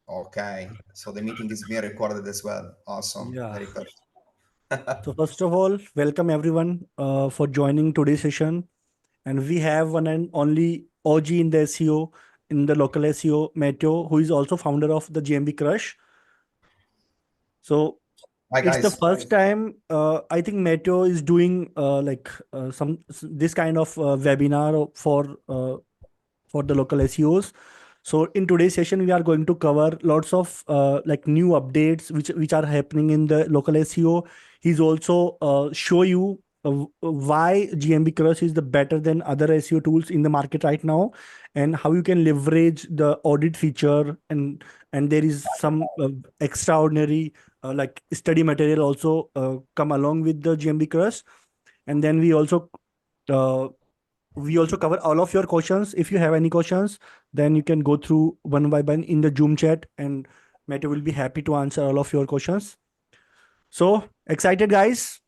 Okay, so the meeting is being recorded as well. Awesome. Yeah. Very good. So first of all, welcome everyone for joining today's session. And we have one and only OG in the SEO, in the local SEO, Matteo, who is also founder of the GMB Crush. So Hi it's the guys. first time I think Matteo is doing this kind of webinar for the local SEOs. So in today's session, we are going to cover lots of like new updates which are happening in the local SEO. He's also show you why GMB Crush is the better than other SEO tools in the market right now, and how you can leverage the audit feature, and there is some extraordinary like study material also come along with the GMB Crush. And then uh, we also cover all of your questions. If you have any questions, then you can go through one by one in the Zoom chat, and Meta will be happy to answer all of your questions. So excited, guys?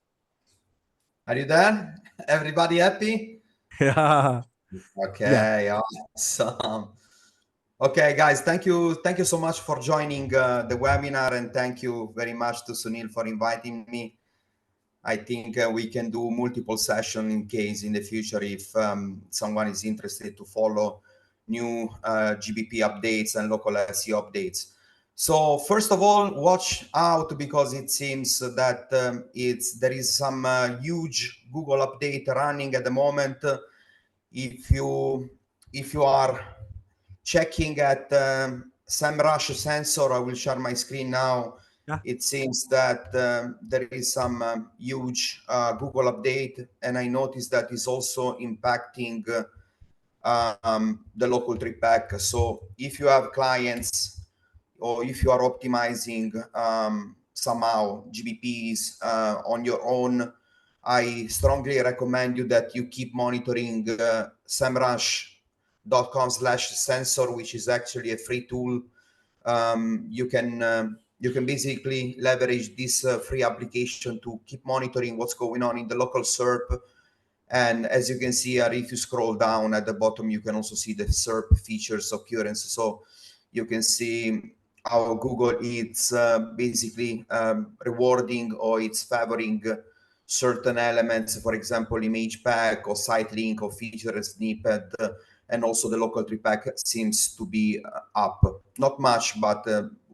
Are you there? Everybody happy? Yeah. Yeah. Okay, awesome. Okay, guys, thank you so much for joining the webinar, and thank you very much to Sunil for inviting me. I think we can do multiple sessions in case in the future if someone is interested to follow new GBP updates and local SEO updates. So first of all, watch out, because it seems that there is some huge Google update running at the moment. If you are checking at SEMrush sensor, I will share my screen now. Yeah. It seems that there is some huge Google update, and I noticed that is also impacting the local tree pack. So if you have clients, or if you are optimizing somehow GBPs on your own, I strongly recommend you that you keep monitoring semrush.com/sensor, which is actually a free tool. You can basically leverage this free application to keep monitoring what's going on in the local SERP. And as you can see here, if you scroll down at the bottom, you can also see the SERP features occurrence. So you can see how Google is basically rewarding, or it's favoring certain elements, for example, image pack or site link or feature snippet, and also the local tree pack seems to be up. Not much, but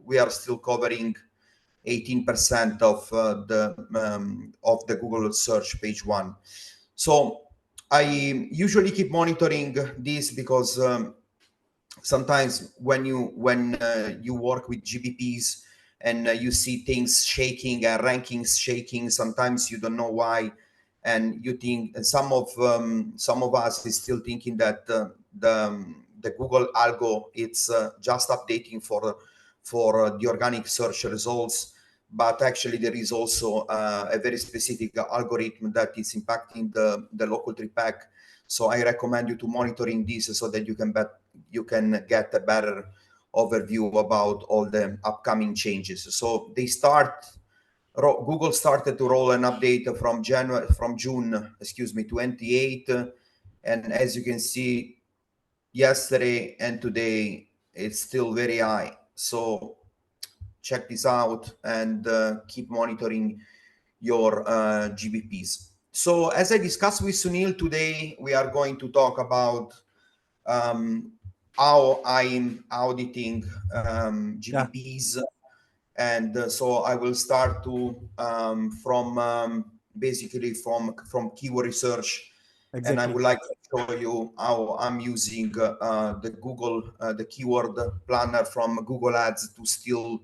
we are still covering 18% of the Google search page one. So I usually keep monitoring this, because sometimes when you work with GBPs and you see things shaking and rankings shaking, sometimes you don't know why, and you think, and some of us is still thinking that the Google algo it's just updating for the organic search results, but actually there is also a very specific algorithm that is impacting the local tree pack. So I recommend you to monitoring this, so that you can get a better overview about all the upcoming changes. So Google started to roll an update from June 28, and as you can see, yesterday and today it's still very high. So check this out and keep monitoring your GBPs. So as I discussed with Sunil today, we are going to talk about how I'm auditing GBPs. And so I will start from basically from keyword research. Exactly. And I would like to show you how I'm using the keyword planner from Google Ads to steal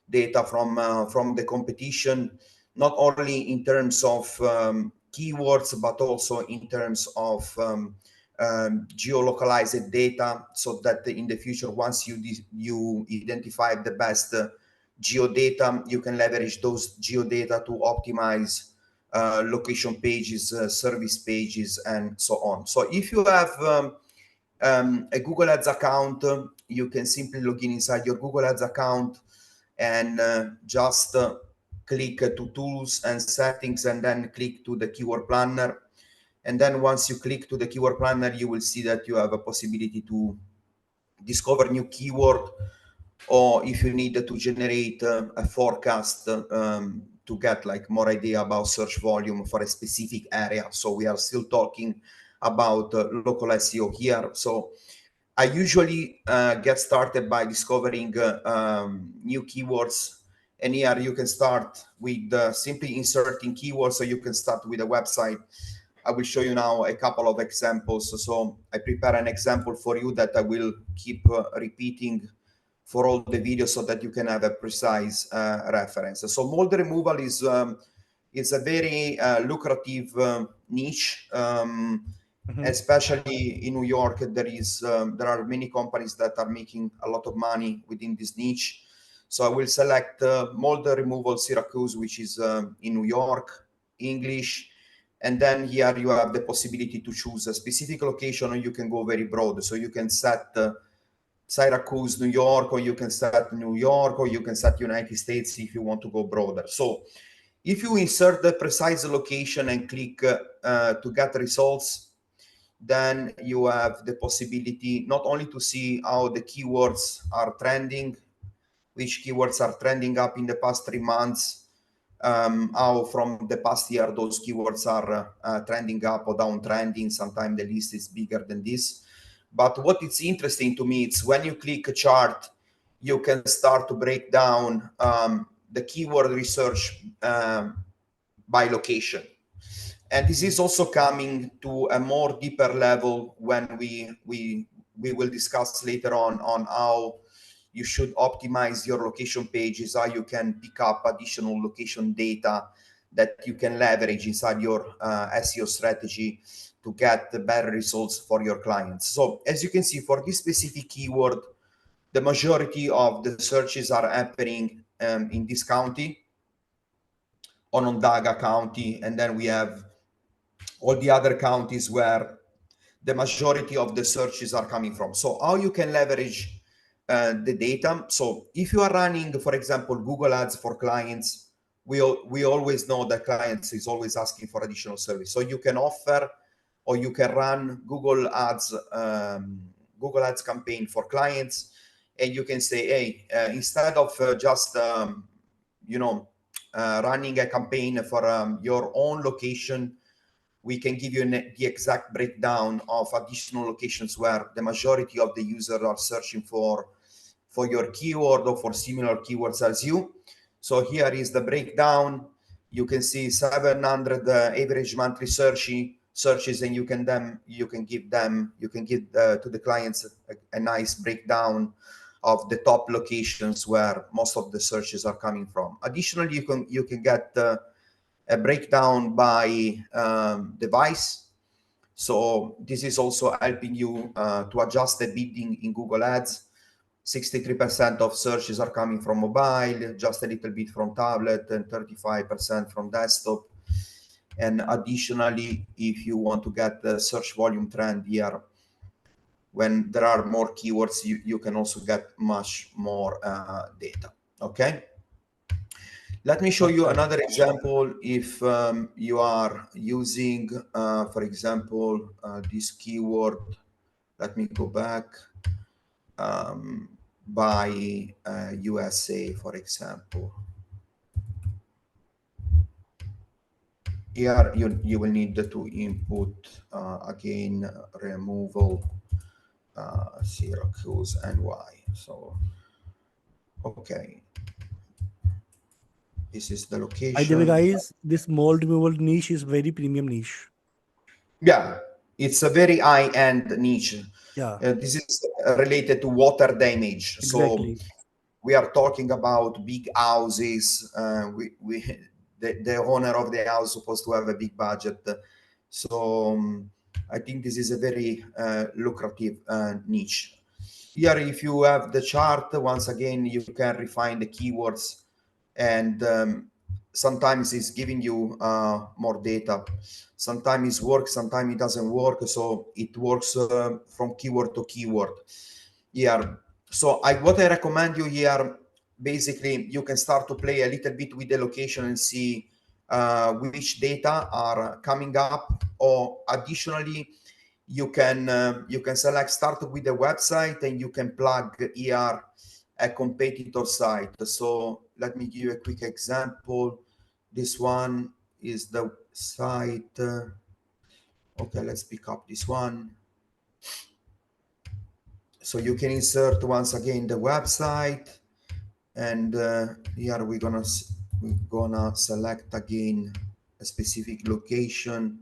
data from the competition, not only in terms of keywords, but also in terms of geolocalized data, so that in the future, once you identify the best geodata, you can leverage those geodata to optimize location pages, service pages, and so on. So if you have a Google Ads account, you can simply log in inside your Google Ads account and just click to tools and settings, and then click to the keyword planner. And then once you click to the keyword planner, you will see that you have a possibility to discover new keyword, or if you need to generate a forecast to get like more idea about search volume for a specific area. So we are still talking about local SEO here. So I usually get started by discovering new keywords, and here you can start with simply inserting keywords. So you can start with a website. I will show you now a couple of examples. So I prepare an example for you that I will keep repeating for all the videos so that you can have a precise reference. So mold removal is a very lucrative niche, especially in New York. There are many companies that are making a lot of money within this niche. So I will select mold removal Syracuse, which is in New York, English. And then here you have the possibility to choose a specific location, or you can go very broad. So you can set Syracuse, New York, or you can set New York, or you can set United States if you want to go broader. So if you insert the precise location and click to get results, then you have the possibility not only to see how the keywords are trending, which keywords are trending up in the past 3 months, how from the past year those keywords are trending up or down trending. Sometimes the list is bigger than this. But what is interesting to me is when you click a chart, you can start to break down the keyword research by location. And this is also coming to a more deeper level when we will discuss later on how you should optimize your location pages, how you can pick up additional location data that you can leverage inside your SEO strategy to get the better results for your clients. So as you can see, for this specific keyword, the majority of the searches are happening in this county, Onondaga County, and then we have all the other counties where the majority of the searches are coming from. So how you can leverage the data. So if you are running, for example, Google Ads for clients, we always know that clients is always asking for additional service. So you can offer, or you can run Google Ads campaign for clients, and you can say, hey, instead of just running a campaign for your own location, we can give you the exact breakdown of additional locations where the majority of the users are searching for your keyword or for similar keywords as you. So here is the breakdown. You can see 700 average monthly searches, and you can give to the clients a nice breakdown of the top locations where most of the searches are coming from. Additionally, you can get a breakdown by device. So this is also helping you to adjust the bidding in Google Ads. 63% of searches are coming from mobile, just a little bit from tablet, and 35% from desktop. And additionally, if you want to get the search volume trend here, when there are more keywords, you can also get much more data. Okay. Let me show you another example. If you are using, for example, this keyword, let me go back, by USA, for example. Here you will need to input again removal Syracuse NY. So, okay. This is the By the way, location. guys, this mold removal niche is very premium niche. Yeah, it's a very high-end niche. Yeah, This is related to water damage. So exactly. we are talking about big houses. The owner of the house supposed to have a big budget. So I think this is a very lucrative niche. Here, if you have the chart, once again, you can refine the keywords, and sometimes it's giving you more data. Sometimes it works, sometimes it doesn't work. So it works from keyword to keyword. Here, so what I recommend you here, basically, you can start to play a little bit with the location and see which data are coming up, or additionally, you can select start with the website, and you can plug here a competitor site. So let me give you a quick example. This one is the site. Okay, let's pick up this one. So you can insert once again the website, and here we're gonna select again a specific location,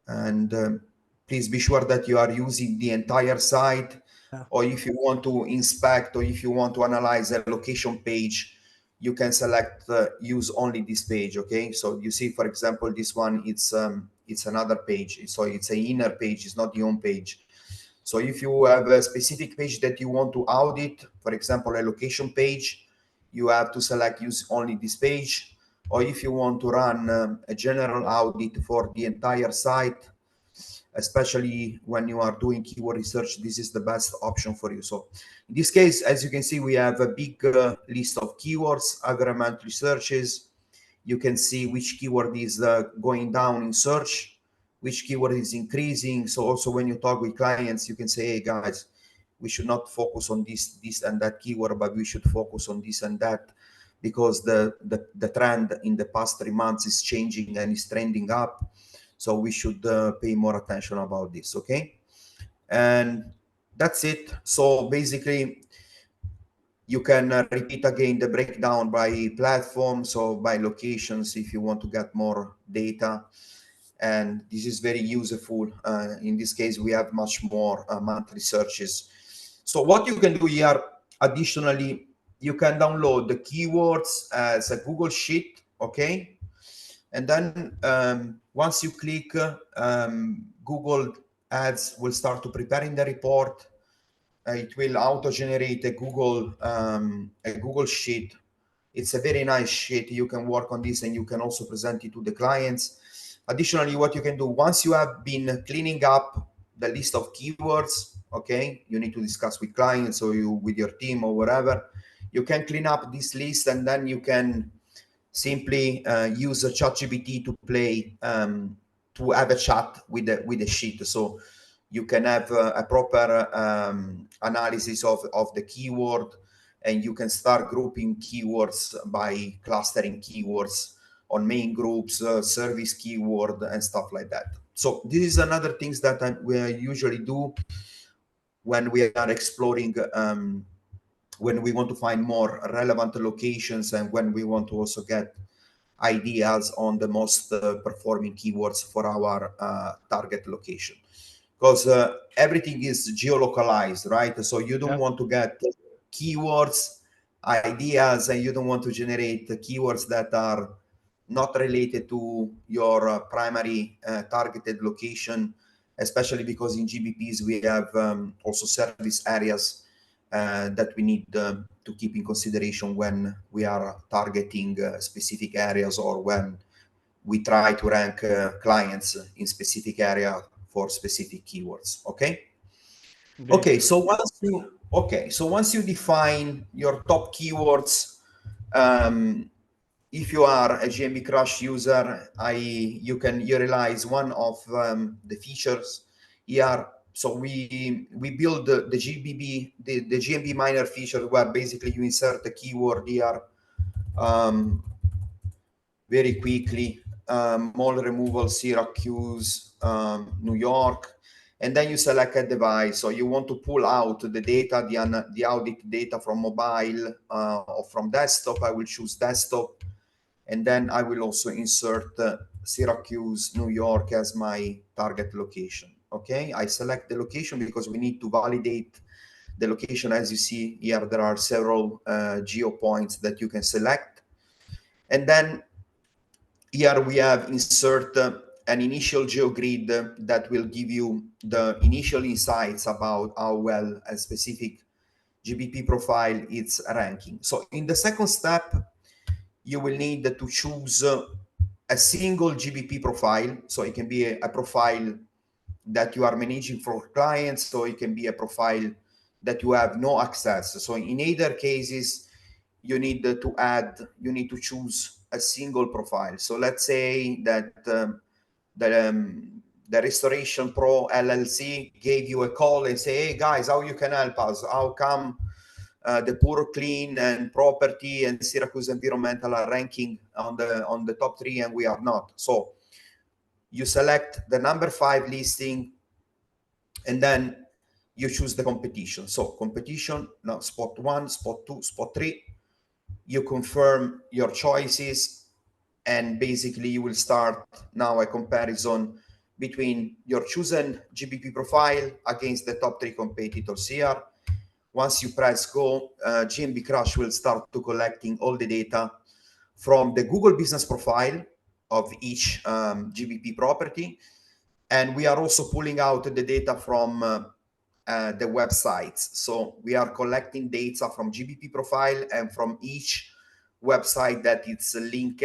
and please be sure that you are using the entire site. Yeah. Or if you want to inspect, or if you want to analyze a location page, you can select use only this page. Okay, so you see, for example, this one, it's another page, so it's an inner page, it's not the home page. So if you have a specific page that you want to audit, for example, a location page, you have to select use only this page. Or if you want to run a general audit for the entire site, especially when you are doing keyword research, this is the best option for you. So in this case, as you can see, we have a big list of keywords, environmental searches. You can see which keyword is going down in search, which keyword is increasing. So also when you talk with clients, you can say, hey guys, we should not focus on this and that keyword, but we should focus on this and that, because the trend in the past 3 months is changing and is trending up. So we should pay more attention about this. Okay, and that's it. So basically, you can repeat again the breakdown by platform, so by locations, if you want to get more data. And this is very useful. In this case, we have much more monthly searches. So what you can do here, additionally, you can download the keywords as a Google Sheet, okay? And then once you click, Google Ads will start to preparing the report. It will auto-generate a Google Sheet. It's a very nice sheet. You can work on this, and you can also present it to the clients. Additionally, what you can do, once you have been cleaning up the list of keywords, okay, you need to discuss with clients or you with your team or whatever, you can clean up this list, and then you can simply use a ChatGPT to play to have a chat with the sheet. So you can have a proper analysis of the keyword, and you can start grouping keywords by clustering keywords on main groups, service keyword, and stuff like that. So this is another things that we usually do when we are exploring, when we want to find more relevant locations, and when we want to also get ideas on the most performing keywords for our target location, because everything is geolocalized, right? So you don't Yeah. want to get keywords ideas, and you don't want to generate keywords that are not related to your primary targeted location, especially because in GBPs we have also service areas that we need to keep in consideration when we are targeting specific areas, or when we try to rank clients in specific area for specific keywords. Okay. Great. So once you define your top keywords, if you are a GMB Crush user, you can realize one of the features here. So we build the GBB, the GMB miner feature, where basically you insert the keyword here very quickly. Mall removal, Syracuse, New York, and then you select a device. So you want to pull out the data, the audit data from mobile or from desktop. I will choose desktop, and then I will also insert Syracuse, New York as my target location. Okay, I select the location because we need to validate the location. As you see here, there are several geo points that you can select, and then here we have insert an initial GeoGrid that will give you the initial insights about how well a specific GBP profile is ranking. So in the second step, you will need to choose a single GBP profile. So it can be a profile that you are managing for clients, so it can be a profile that you have no access. So in either cases, you need to choose a single profile. So let's say that the Restoration Pro LLC gave you a call and say, hey guys, how you can help us? How come the Poor Clean and Property and Syracuse Environmental are ranking on the top 3 and we are not? So you select the number 5 listing and then you choose the competition. So competition, now spot 1, spot 2, spot 3. You confirm your choices, and basically you will start now a comparison between your chosen GBP profile against the top 3 competitors here. Once you press go, GMB Crush will start to collecting all the data from the Google business profile of each GBP property. And we are also pulling out the data from the websites. So we are collecting data from GBP profile and from each website that it's linked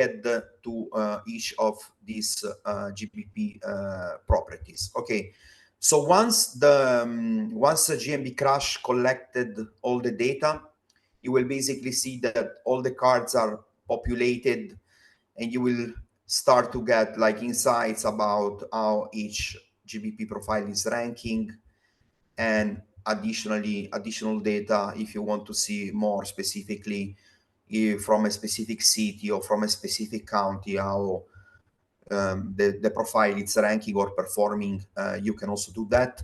to each of these GBP properties. Okay, so once GMB Crush collected all the data, you will basically see that all the cards are populated, and you will start to get like insights about how each GBP profile is ranking, and additional data if you want to see more specifically from a specific city or from a specific county how the profile is ranking or performing. You can also do that.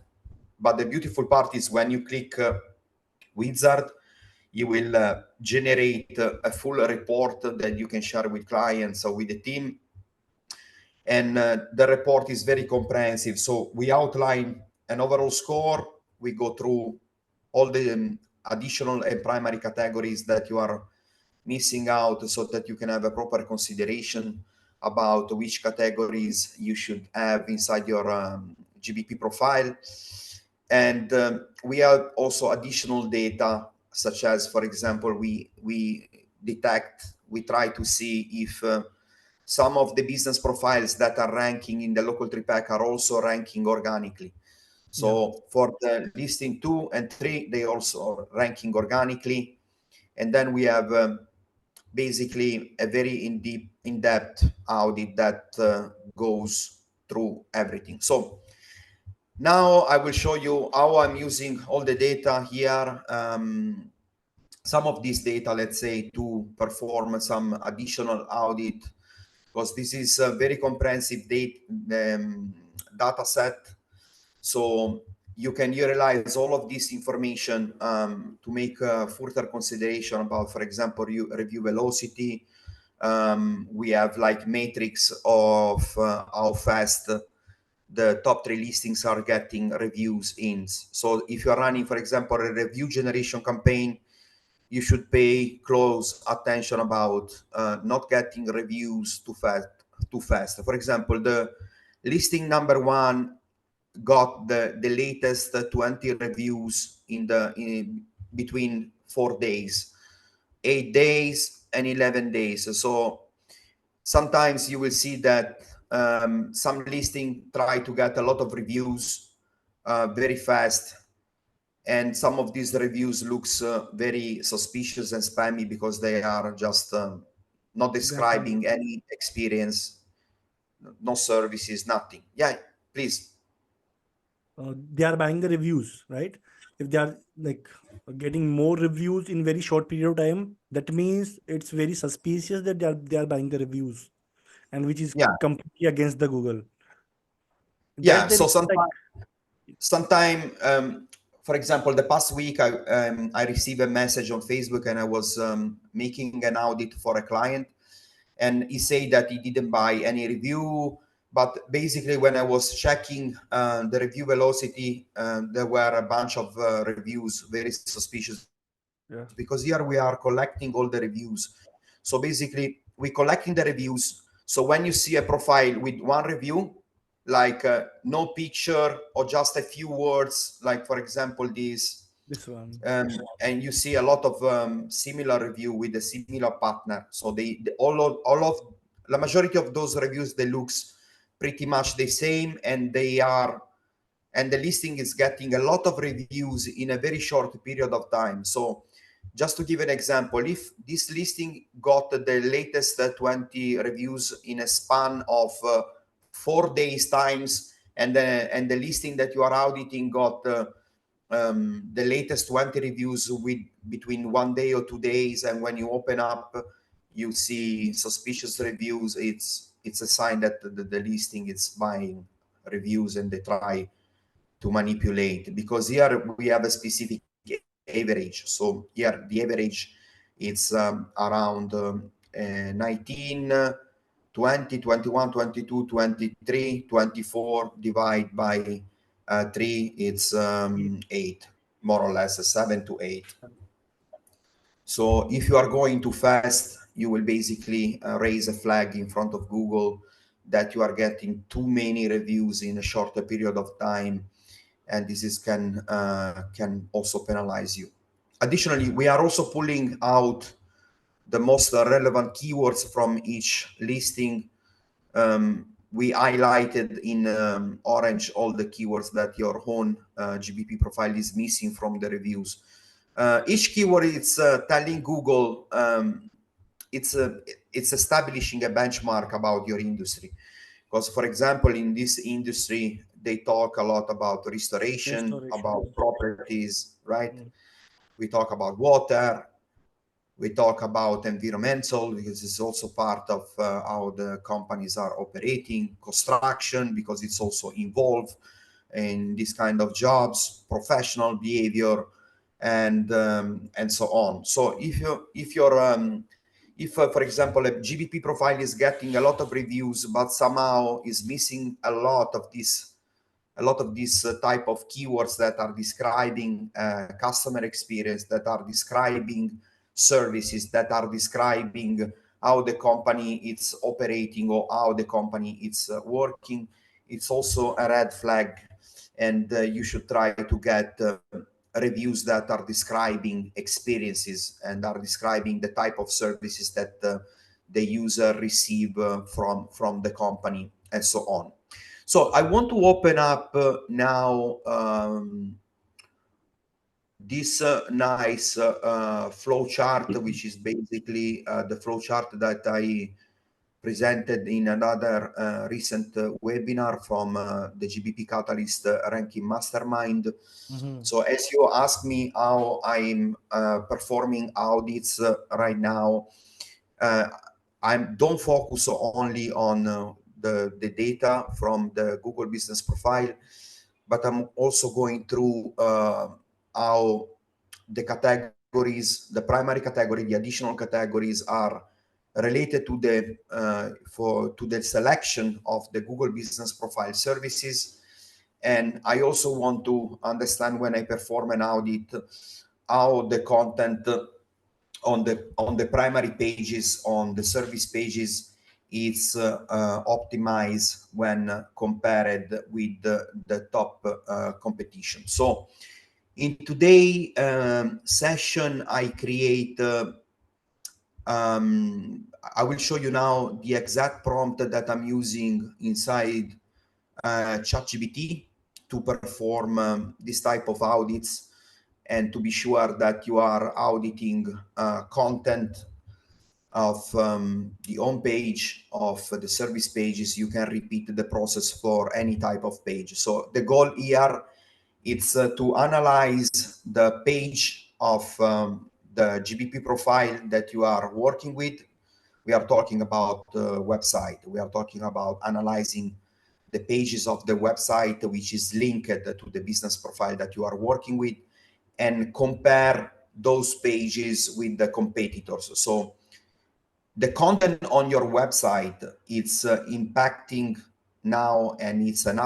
But the beautiful part is when you click wizard, you will generate a full report that you can share with clients or with the team. And the report is very comprehensive. So we outline an overall score. We go through all the additional and primary categories that you are missing out, so that you can have a proper consideration about which categories you should have inside your GBP profile. And we have also additional data, such as, for example, we try to see if some of the business profiles that are ranking in the local 3-pack are also ranking organically. So for the listing 2 and 3, they also are ranking organically. And then we have basically a very in-depth audit that goes through everything. So now I will show you how I'm using all the data here. Some of this data, let's say, to perform some additional audit, because this is a very comprehensive data set. So you can utilize all of this information to make further consideration about, for example, review velocity. We have like matrix of how fast the top 3 listings are getting reviews in. So if you're running, for example, a review generation campaign, you should pay close attention about not getting reviews too fast. For example, the listing number 1 got the latest 20 reviews in between 4 days, 8 days, and 11 days. So sometimes you will see that some listing try to get a lot of reviews very fast, and some of these reviews looks very suspicious and spammy because they are just not describing any experience, no services, nothing. Yeah, please. They are buying the reviews, right? If they are like getting more reviews in very short period of time, that means it's very suspicious that they are buying the reviews, and which is completely against the Google. Yeah. So sometime, for example, the past week I received a message on Facebook, and I was making an audit for a client, and he said that he didn't buy any review. But basically, when I was checking the review velocity, there were a bunch of reviews very suspicious. Because here we are collecting all the reviews. So basically, we're collecting the reviews. So when you see a profile with 1 review, like no picture or just a few words, like for example this one, and you see a lot of similar review with a similar partner. So all of the majority of those reviews, they looks pretty much the same, and the listing is getting a lot of reviews in a very short period of time. So just to give an example, if this listing got the latest 20 reviews in a span of 4 days times, and the listing that you are auditing got the latest 20 reviews with between 1 day or 2 days, and when you open up, you see suspicious reviews, it's a sign that the listing is buying reviews and they try to manipulate, because here we have a specific average. So here the average is around 19, 20, 21, 22, 23, 24, divide by 3, it's 8, more or less, 7 to 8. So if you are going too fast, you will basically raise a flag in front of Google that you are getting too many reviews in a shorter period of time, and this can also penalize you. Additionally, we are also pulling out the most relevant keywords from each listing. We highlighted in orange all the keywords that your own GBP profile is missing from the reviews. Each keyword is telling Google, it's establishing a benchmark about your industry. Because, for example, in this industry, they talk a lot about restoration, about properties, right? We talk about water, we talk about environmental, because it's also part of how the companies are operating, construction, because it's also involved in this kind of jobs, professional behavior, and so on. So if for example, a GBP profile is getting a lot of reviews, but somehow is missing a lot of these type of keywords that are describing customer experience, that are describing services, that are describing how the company is operating or how the company is working, it's also a red flag, and you should try to get reviews that are describing experiences and are describing the type of services that the user receive from the company, and so on. So I want to open up now this nice flow chart, which is basically the flow chart that I presented in another recent webinar from the GBP Catalyst Ranking Mastermind. So as you ask me how I'm performing audits right now, I don't focus only on the data from the Google Business Profile, but I'm also going through how the categories, the primary category, the additional categories are related to the selection of the Google Business Profile services. And I also want to understand, when I perform an audit, how the content on the primary pages, on the service pages, is optimized when compared with the top competition. So in today's session, I create I will show you now the exact prompt that I'm using inside ChatGPT to perform this type of audits, and to be sure that you are auditing content of the home page, of the service pages. You can repeat the process for any type of page. So the goal here is to analyze the page of the GBP profile that you are working with. We are talking about website. We are talking about analyzing the pages of the website which is linked to the business profile that you are working with, and compare those pages with the competitors. So the content on your website, it's impacting now, and it's an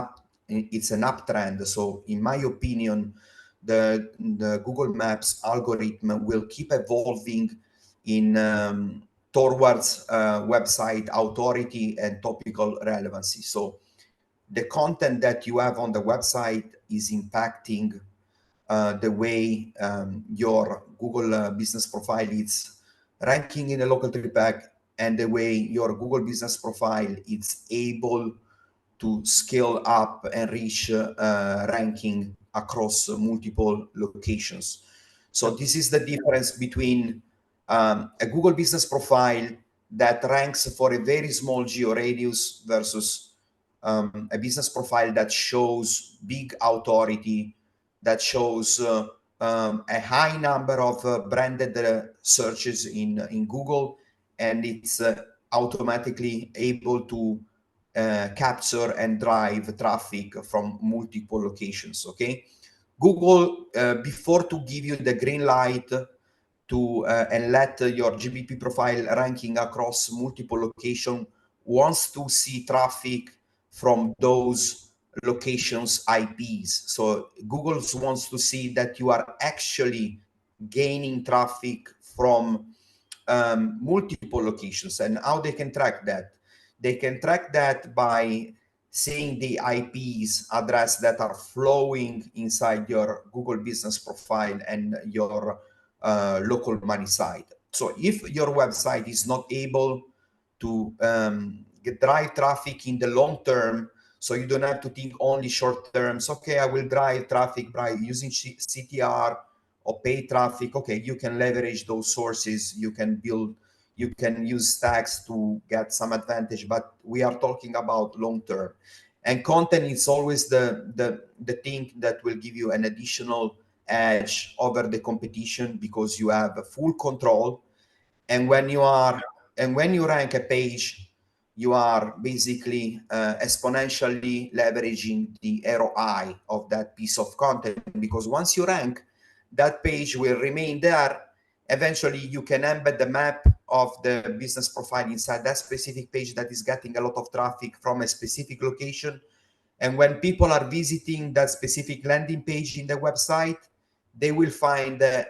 uptrend. So in my opinion, the Google Maps algorithm will keep evolving in towards website authority and topical relevancy. So the content that you have on the website is impacting the way your Google Business Profile is ranking in a local tree pack, and the way your Google Business Profile is able to scale up and reach ranking across multiple locations. So this is the difference between a Google Business Profile that ranks for a very small geo radius versus a business profile that shows big authority, that shows a high number of branded searches in Google, and it's automatically able to capture and drive traffic from multiple locations. Okay, Google, before to give you the green light to and let your GBP profile ranking across multiple locations, wants to see traffic from those locations IPs. So Google wants to see that you are actually gaining traffic from multiple locations. And how they can track that? They can track that by seeing the IPs address that are flowing inside your Google business profile and your local money site. So if your website is not able to drive traffic in the long term, so you don't have to think only short terms. Okay, I will drive traffic by using CTR or paid traffic. Okay, you can leverage those sources. You can use tags to get some advantage, but we are talking about long term. And content is always the thing that will give you an additional edge over the competition, because you have full control. And when you rank a page, you are basically exponentially leveraging the ROI of that piece of content, because once you rank, that page will remain there. Eventually you can embed the map of the business profile inside that specific page that is getting a lot of traffic from a specific location. And when people are visiting that specific landing page in the website, they will find the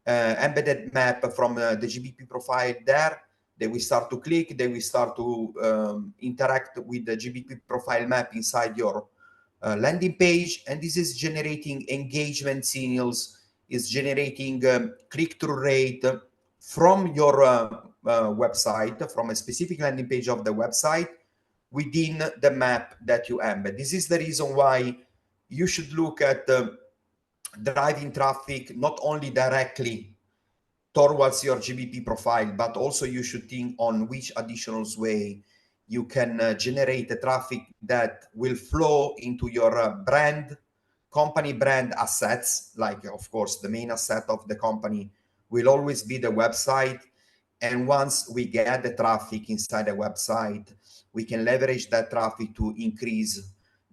embedded map from the GBP profile there. They will start to click, they will start to interact with the GBP profile map inside your landing page. And this is generating engagement signals, is generating click-through rate from your website, from a specific landing page of the website, within the map that you embed. This is the reason why you should look at driving traffic not only directly towards your GBP profile, but also you should think on which additional way you can generate the traffic that will flow into your company brand assets. Like, of course, the main asset of the company will always be the website. And once we get the traffic inside the website, we can leverage that traffic to increase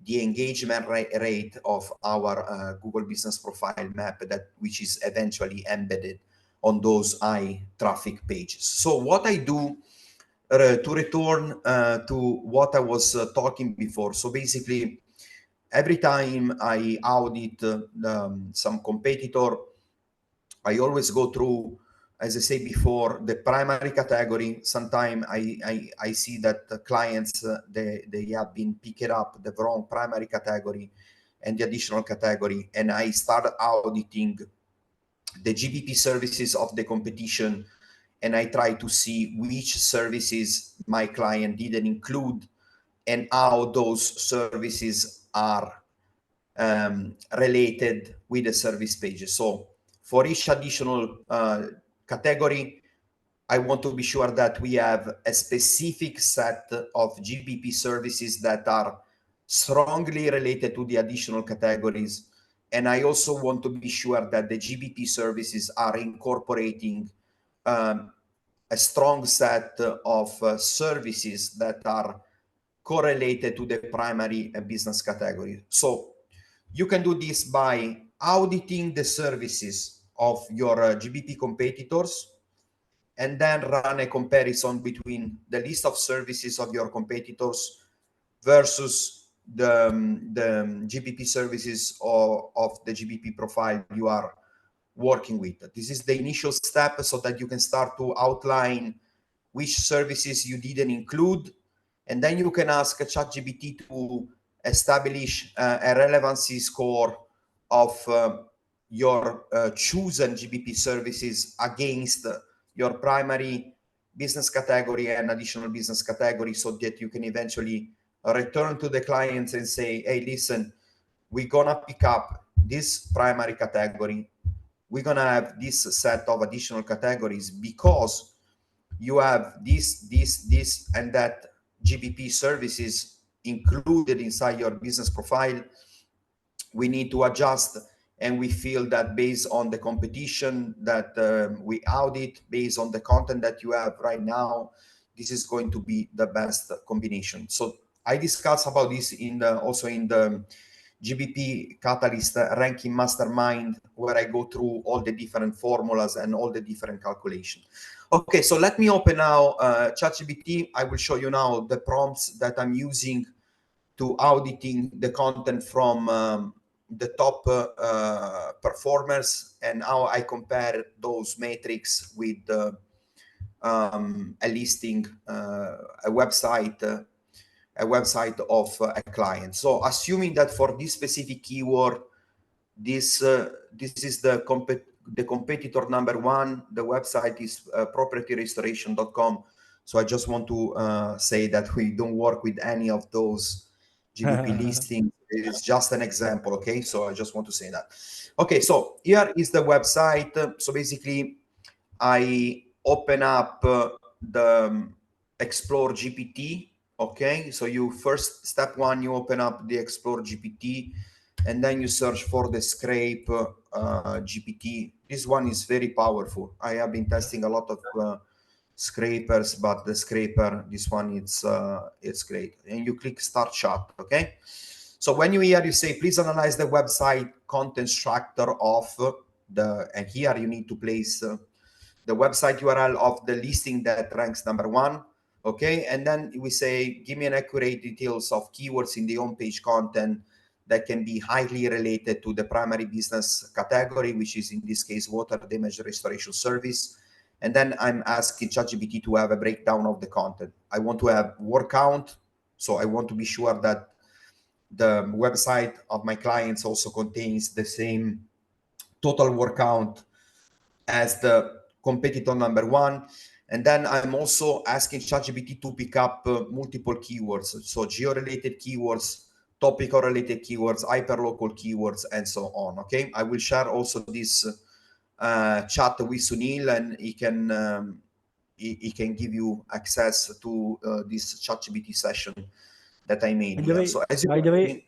the engagement rate of our Google Business Profile map, which is eventually embedded on those high traffic pages. So what I do to return to what I was talking before. So basically, every time I audit some competitor, I always go through, as I said before, the primary category. Sometimes I see that the clients, they have been picked up the wrong primary category and the additional category. And I start auditing the GBP services of the competition. And I try to see which services my client didn't include and how those services are related with the service pages. So for each additional category, I want to be sure that we have a specific set of GBP services that are strongly related to the additional categories. And I also want to be sure that the GBP services are incorporating a strong set of services that are correlated to the primary business category. So you can do this by auditing the services of your GBP competitors, and then run a comparison between the list of services of your competitors versus the GBP services of the GBP profile you are working with. This is the initial step, so that you can start to outline which services you didn't include. And then you can ask ChatGPT to establish a relevancy score of your chosen GBP services against your primary business category and additional business category, so that you can eventually return to the clients and say, hey, listen, we're gonna pick up this primary category. We're gonna have this set of additional categories because you have this, and that GBP services included inside your business profile, we need to adjust, and we feel that based on the competition that we audit, based on the content that you have right now, this is going to be the best combination. So I discussed about this also in the GBP Catalyst Ranking Mastermind, where I go through all the different formulas and all the different calculations. Okay, so let me open now ChatGPT. I will show you now the prompts that I'm using to auditing the content from the top performers, and how I compare those metrics with a listing, a website of a client. So assuming that for this specific keyword, this is the competitor number one, the website is propertyrestoration.com. So I just want to say that we don't work with any of those GBP listings. It's just an example, okay? So I just want to say that. Okay, so here is the website. So basically, I open up the Explore GPT, okay? So you first, step one, you open up the Explore GPT, and then you search for the Scrape GPT. This one is very powerful. I have been testing a lot of scrapers, but the scraper, this one, it's great. And you click Start Chat, okay? So when you hear, you say, please analyze the website content structure of and here you need to place the website URL of the listing that ranks number one, okay? And then we say, give me an accurate details of keywords in the homepage content that can be highly related to the primary business category, which is in this case water damage restoration service. And then I'm asking ChatGPT to have a breakdown of the content. I want to have word count, so I want to be sure that the website of my clients also contains the same total word count as the competitor number one. And then I'm also asking ChatGPT to pick up multiple keywords, so geo-related keywords, topical-related keywords, hyperlocal keywords, and so on, okay? I will share also this chat with Sunil, and he can give you access to this ChatGPT session that I made By the here. way, So as you by the way,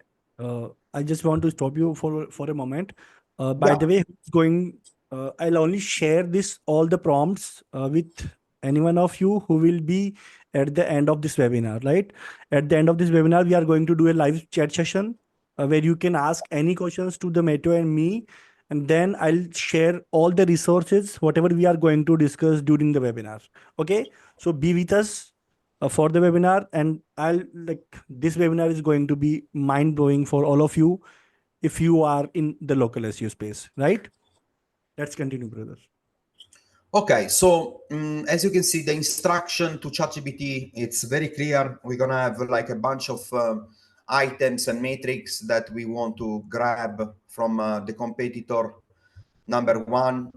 I just want to stop you for a moment. By yeah, the way, who's going, I'll only share this all the prompts with anyone of you who will be at the end of this webinar. Right at the end of this webinar, we are going to do a live chat session where you can ask any questions to the Meto and me, and then I'll share all the resources, whatever we are going to discuss during the webinar. Okay, so be with us for the webinar, and I'll like this webinar is going to be mind blowing for all of you if you are in the local SEO space, right? Let's continue, brother. okay, so as you can see, the instruction to ChatGPT, it's very clear. We're gonna have like a bunch of items and metrics that we want to grab from the competitor number one.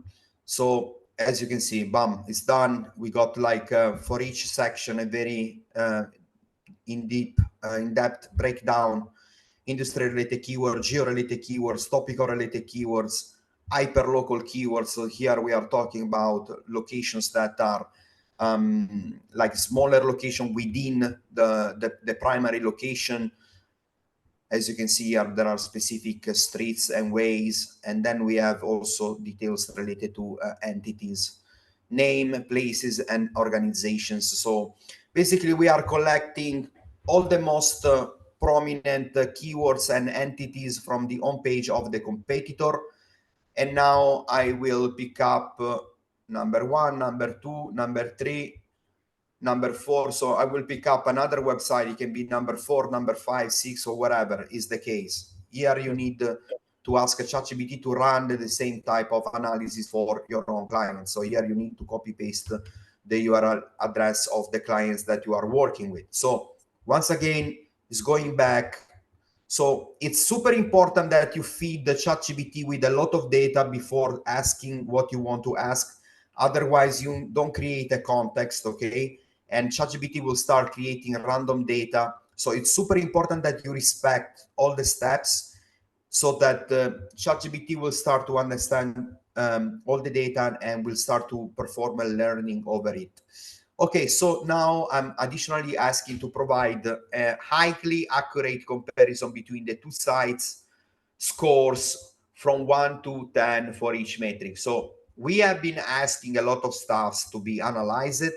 So as you can see, bam, it's done. We got like for each section a very in-depth breakdown, industry-related keywords, geo-related keywords, topical-related keywords, hyperlocal keywords. So here we are talking about locations that are like smaller location within the primary location. As you can see here, there are specific streets and ways, and then we have also details related to entities, name, places, and organizations. So basically, we are collecting all the most prominent keywords and entities from the homepage of the competitor. And now I will pick up number one, number two, number three, number four. So I will pick up another website. It can be number four, number five, six, or whatever is the case. Here you need to ask a ChatGPT to run the same type of analysis for your own clients. So here you need to copy paste the URL address of the clients that you are working with. So once again, it's going back. So it's super important that you feed the ChatGPT with a lot of data before asking what you want to ask. Otherwise, you don't create a context, okay? And ChatGPT will start creating random data. So it's super important that you respect all the steps so that ChatGPT will start to understand all the data and will start to perform a learning over it. Okay, so now I'm additionally asking to provide a highly accurate comparison between the two sites scores from 1 to 10 for each metric. So we have been asking a lot of stuff to be analyzed,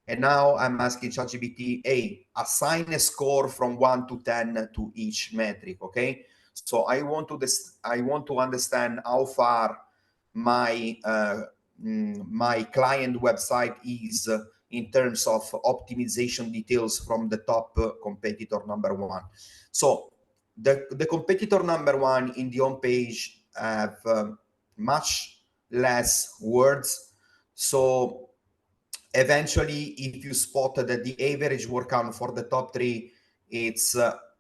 and now I'm asking ChatGPT, hey, assign a score from 1 to 10 to each metric, okay? So I want to understand how far my my client website is in terms of optimization details from the top competitor number one. So the competitor number one in the home page have much less words. So eventually, if you spot that the average word count for the top three, it's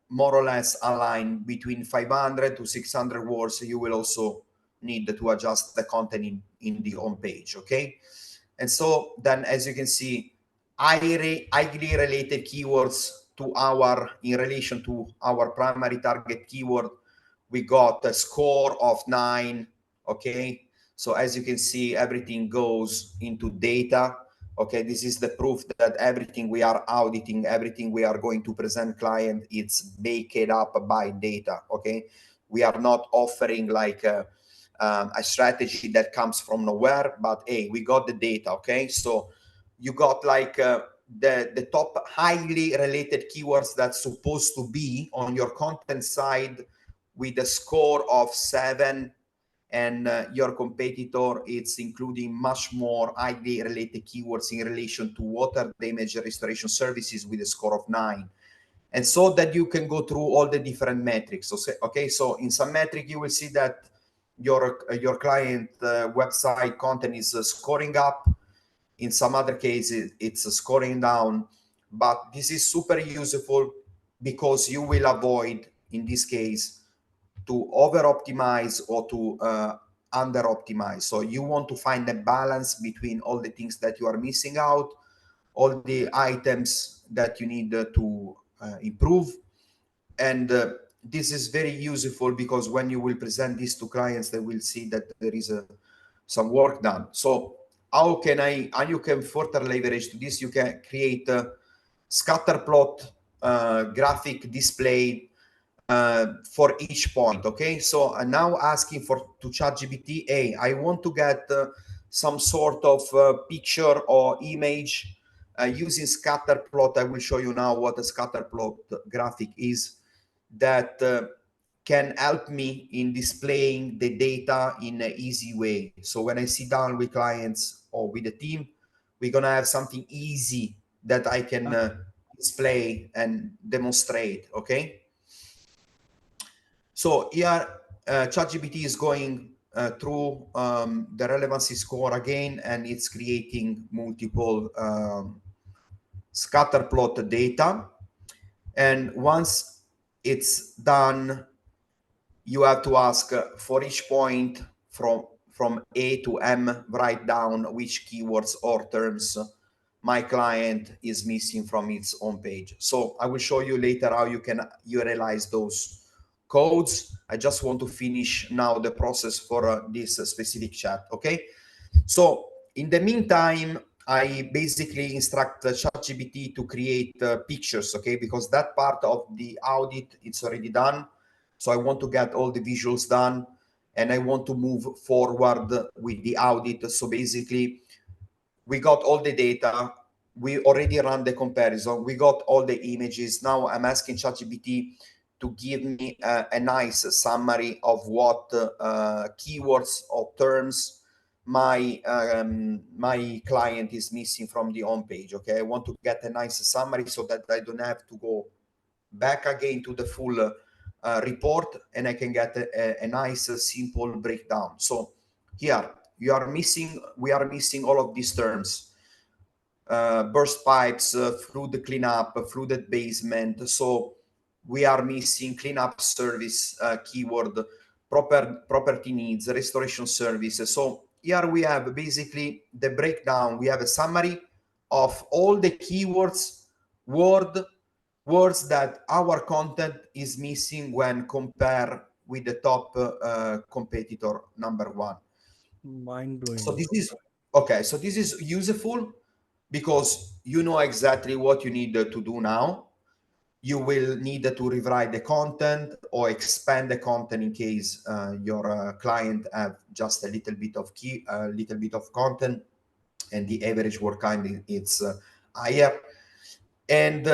more or less aligned between 500 to 600 words, you will also need to adjust the content in the home page, okay? And so then, as you can see, highly related keywords to in relation to our primary target keyword, we got a score of 9, okay? So as you can see, everything goes into data, okay? This is the proof that everything we are auditing, everything we are going to present client, it's baked up by data, okay? We are not offering like a strategy that comes from nowhere, but hey, we got the data, okay? So you got like the top highly related keywords that's supposed to be on your content side with a score of 7, and your competitor, it's including much more highly related keywords in relation to water damage restoration services with a score of 9. And so that you can go through all the different metrics. So okay, so in some metric you will see that your client website content is scoring up. In some other cases it's scoring down, but this is super useful because you will avoid, in this case, to over optimize or to under optimize. So you want to find a balance between all the things that you are missing out, all the items that you need to improve. And this is very useful because when you will present this to clients, they will see that there is some work done. So how you can further leverage to this? You can create a scatter plot graphic display for each point, okay? So I'm now asking to ChatGPT, hey, I want to get some sort of picture or image using scatter plot. I will show you now what a scatter plot graphic is that can help me in displaying the data in an easy way. So when I sit down with clients or with the team, we're gonna have something easy that I can display and demonstrate, okay? So here, ChatGPT is going through the relevancy score again, and it's creating multiple scatter plot data. And once it's done, you have to ask for each point from A to M, write down which keywords or terms my client is missing from its home page. So I will show you later how you can realize those codes. I just want to finish now the process for this specific chat, okay? So in the meantime, I basically instruct ChatGPT to create pictures, okay? Because that part of the audit, it's already done. So I want to get all the visuals done, and I want to move forward with the audit. So basically, we got all the data. We already ran the comparison. We got all the images. Now I'm asking ChatGPT to give me a nice summary of what keywords or terms my client is missing from the home page. Okay, I want to get a nice summary so that I don't have to go back again to the full report, and I can get a nice simple breakdown. So here we are missing all of these terms: burst pipes, fluid cleanup, flooded basement. So we are missing cleanup service keyword, property needs, restoration services. So here we have basically the breakdown. We have a summary of all the keywords, words that our content is missing when compared with the top competitor number one. Mind So blowing. this is okay. So this is useful, because you know exactly what you need to do now. You will need to rewrite the content or expand the content in case your client have just a little bit of content, and the average word count is higher. And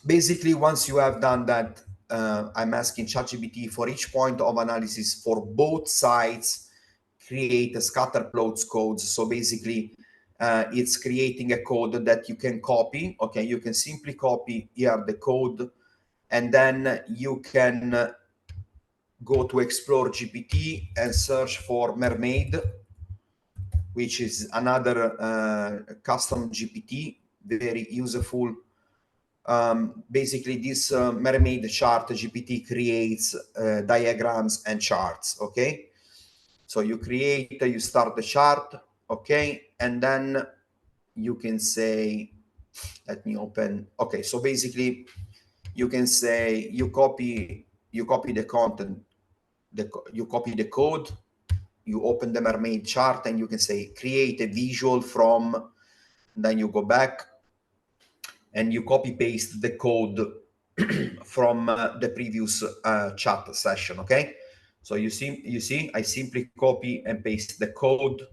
basically, once you have done that, I'm asking ChatGPT for each point of analysis for both sides, create a scatter plots codes. So basically, it's creating a code that you can copy. Okay, you can simply copy here the code, and then you can go to Explore GPT and search for Mermaid, which is another custom GPT, very useful. Basically, this Mermaid chart GPT creates diagrams and charts. Okay, so you start the chart. Okay, and then you can say, let me open. Okay, so basically, you can say you copy the content, you copy the code, you open the Mermaid chart, and you can say create a visual from. Then you go back and you copy paste the code from the previous chat session. Okay, so you see, I simply copy and paste the code.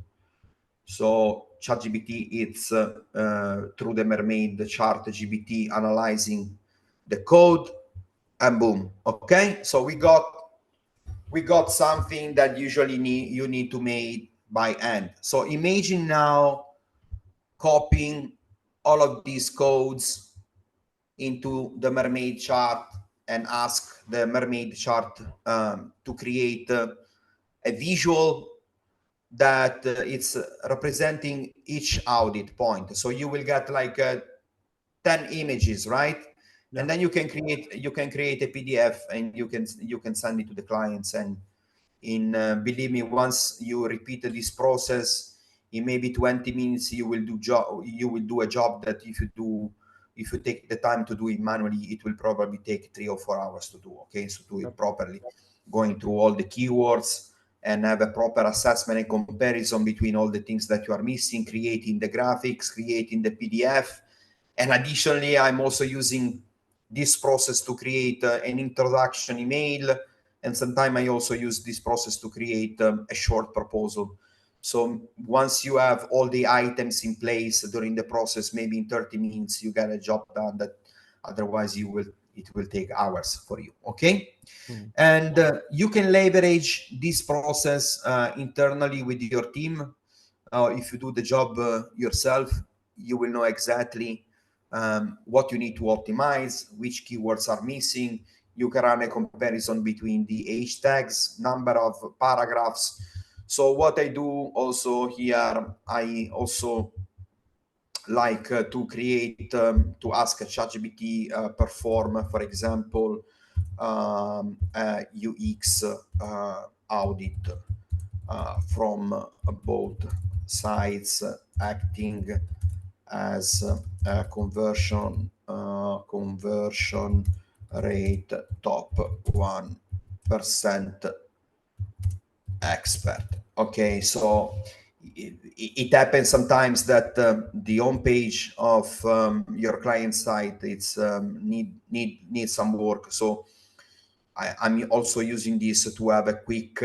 So ChatGPT, it's through the Mermaid chart GPT analyzing the code, and boom. Okay, so we got something that usually you need to make by hand. So imagine now copying all of these codes into the Mermaid chart and ask the Mermaid chart to create a visual that it's representing each audit point. So you will get like 10 images, right? Yeah. And then you can create a PDF, and you can send it to the clients. And believe me, once you repeat this process, in maybe 20 minutes you will do a job that if you take the time to do it manually, it will probably take 3 or 4 hours to do. Okay, so do it properly, going through all the keywords and have a proper assessment and comparison between all the things that you are missing, creating the graphics, creating the PDF. And additionally, I'm also using this process to create an introduction email. And sometimes I also use this process to create a short proposal. So once you have all the items in place during the process, maybe in 30 minutes, you get a job done that otherwise it will take hours for you. Okay. And you can leverage this process internally with your team. If you do the job yourself, you will know exactly what you need to optimize, which keywords are missing. You can run a comparison between the H tags, number of paragraphs. So what I do also here, I also like to create, to ask a ChatGPT perform, for example, UX audit from both sides, acting as a conversion rate top 1% expert. Okay, so it happens sometimes that the home page of your client site it's need some work. So I'm also using this to have a quick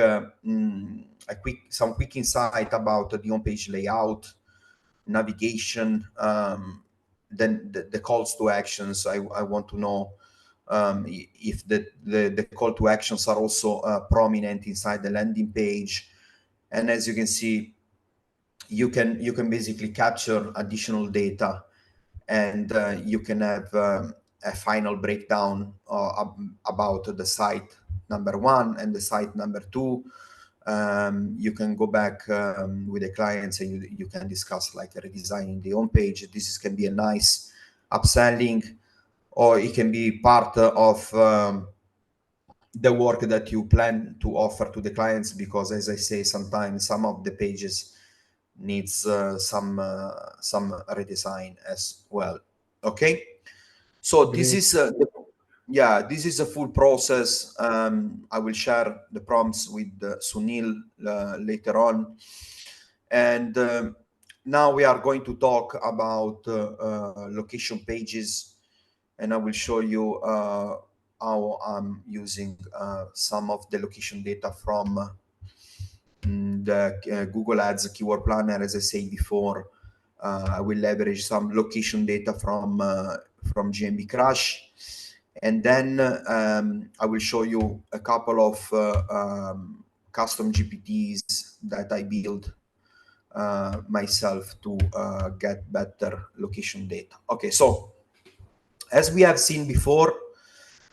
insight about the home page layout, navigation, then the calls to actions. I want to know if the call to actions are also prominent inside the landing page. And as you can see, you can basically capture additional data, and you can have a final breakdown about the site number 1 and the site number 2. You can go back with the clients, and you can discuss like redesigning the home page. This can be a nice upselling, or it can be part of the work that you plan to offer to the clients, because as I say, sometimes some of the pages needs some redesign as well. Okay, so this is this is a full process. I will share the prompts with Sunil later on. And now we are going to talk about location pages, and I will show you how I'm using some of the location data from the Google Ads Keyword Planner. As I said before, I will leverage some location data from GMB Crash, and then I will show you a couple of custom GPTs that I build myself to get better location data. Okay, so as we have seen before,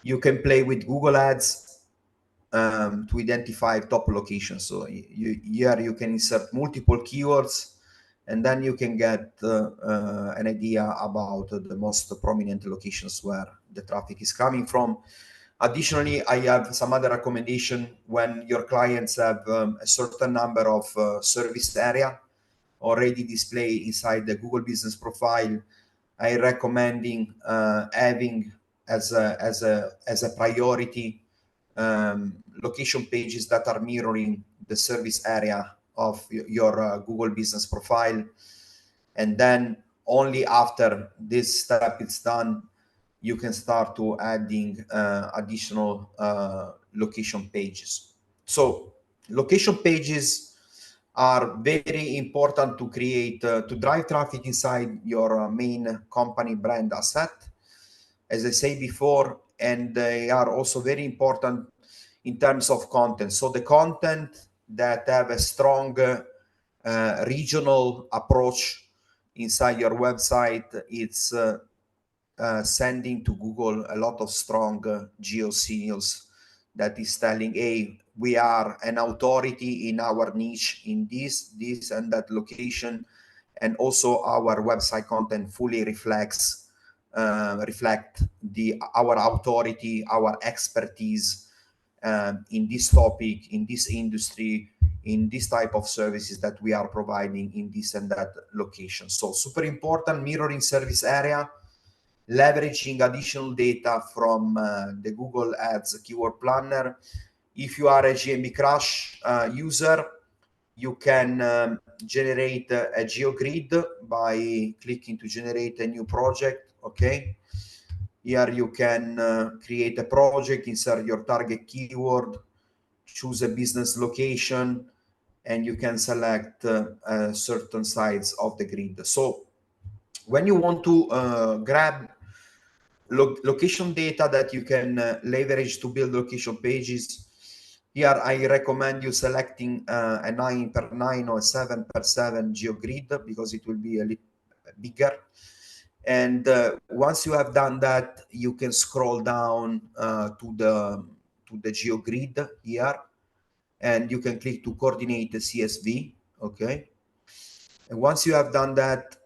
you can play with Google Ads to identify top locations. So here you can insert multiple keywords, and then you can get an idea about the most prominent locations where the traffic is coming from. Additionally, I have some other recommendation when your clients have a certain number of service area already displayed inside the Google Business Profile. I recommending having as a priority location pages that are mirroring the service area of your Google Business Profile, and then only after this step is done, you can start to adding additional location pages. So location pages are very important to create, to drive traffic inside your main company brand asset, as I say before, and they are also very important in terms of content. So the content that have a strong regional approach inside your website, it's sending to Google a lot of strong geo signals that is telling, hey, we are an authority in our niche in this and that location, and also our website content fully reflect our authority, our expertise in this topic, in this industry, in this type of services that we are providing in this and that location. So super important, mirroring service area, leveraging additional data from the Google Ads Keyword Planner. If you are a GMB Crash user, you can generate a GeoGrid by clicking to generate a new project. Okay, here you can create a project, insert your target keyword, choose a business location, and you can select certain sides of the grid. So when you want to grab location data that you can leverage to build location pages, here I recommend you selecting a 9x9 or a 7x7 GeoGrid, because it will be a little bigger. And once you have done that, you can scroll down to the GeoGrid here, and you can click to coordinate the CSV. Okay, and once you have done that,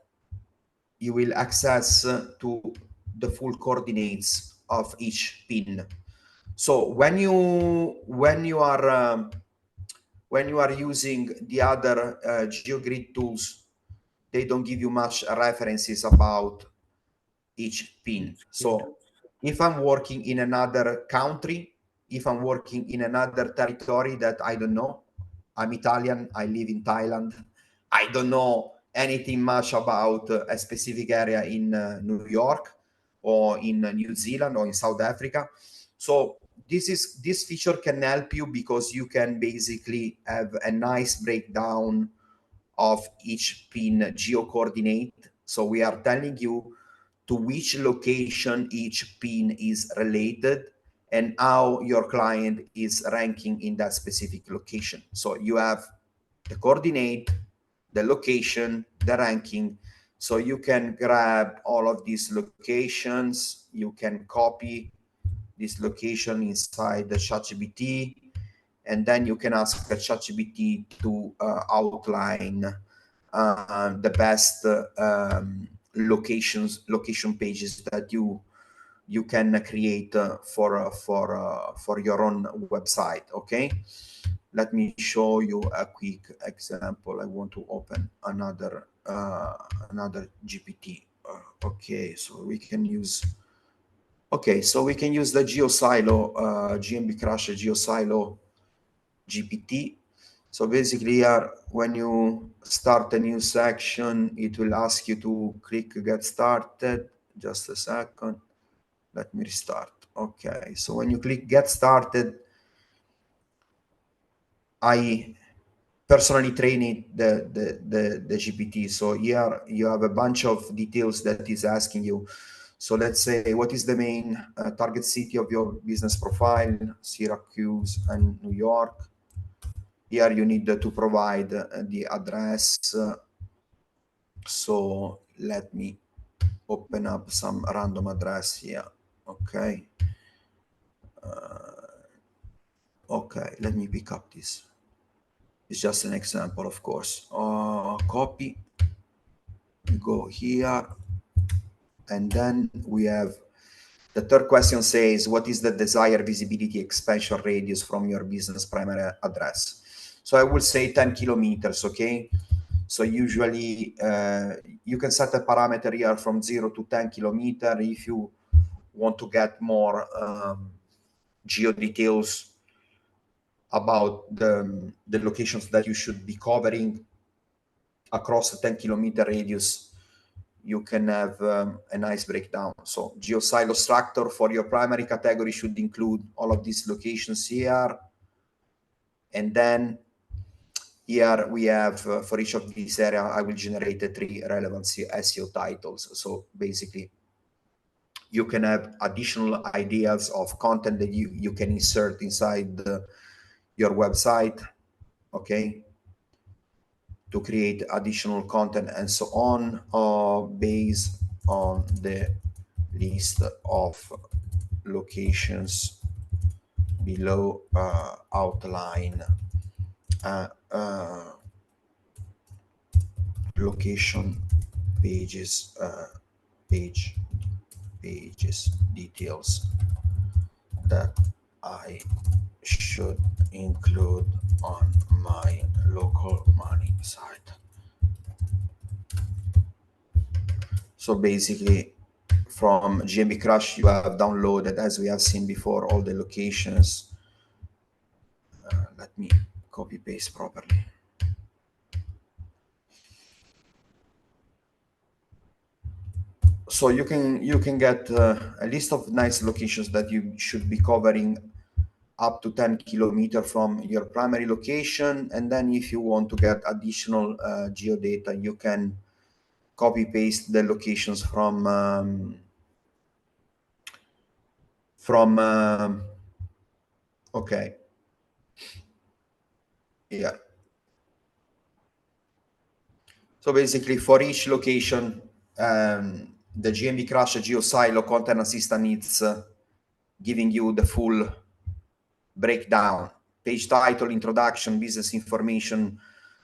you will access to the full coordinates of each pin. So when you are using the other GeoGrid tools, they don't give you much references about each pin. So if I'm working in another country, if I'm working in another territory that I don't know, I'm Italian, I live in Thailand, I don't know anything much about a specific area in New York or in New Zealand or in South Africa. So this feature can help you, because you can basically have a nice breakdown of each pin geo coordinate. So we are telling you to which location each pin is related and how your client is ranking in that specific location. So you have the coordinate, the location, the ranking. So you can grab all of these locations, you can copy this location inside the ChatGPT, and then you can ask the ChatGPT to outline the best location pages that you can create for your own website. Okay, let me show you a quick example. I want to open another GPT. Okay, so we can use the GeoSilo GMB Crash GeoSilo GPT. So basically here, when you start a new section, it will ask you to click get started. Just a second. Let me restart. Okay, so when you click get started, I personally trained the GPT. So here you have a bunch of details that is asking you. So let's say, what is the main target city of your business profile? Syracuse and New York. Here you need to provide the address. So let me open up some random address here. Okay. Okay, let me pick up this. It's just an example, of course. Copy. We go here. And then we have the third question says, what is the desired visibility expansion radius from your business primary address? So I will say 10 kilometers, okay? So usually you can set a parameter here from 0 to 10 kilometers if you want to get more geo details about the locations that you should be covering across a 10 kilometer radius. You can have a nice breakdown. So GeoSilo structure for your primary category should include all of these locations here. And then here we have, for each of these area, I will generate the 3 relevancy SEO titles. So basically, you can have additional ideas of content that you can insert inside your website, okay, to create additional content and so on, based on the list of locations below. Outline location pages, pages details that I should include on my local money site. So basically, from GMB Crush, you have downloaded, as we have seen before, all the locations. Let me copy paste properly. So you can get a list of nice locations that you should be covering up to 10 kilometers from your primary location. And then if you want to get additional geodata, you can copy paste the locations from okay, yeah. So basically, for each location, the GMB Crush GeoSilo Content Assistant needs giving you the full breakdown: page title, introduction, business information,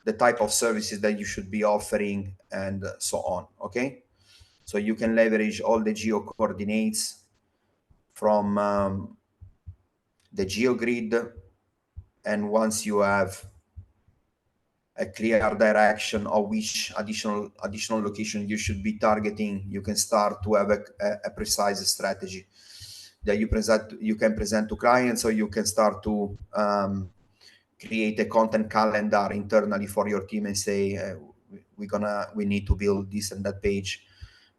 the type of services that you should be offering, and so on. Okay, so you can leverage all the geo coordinates from the GeoGrid, and once you have a clear direction of which additional location you should be targeting, you can start to have a precise strategy that you can present to clients, or you can start to create a content calendar internally for your team and say, we need to build this and that page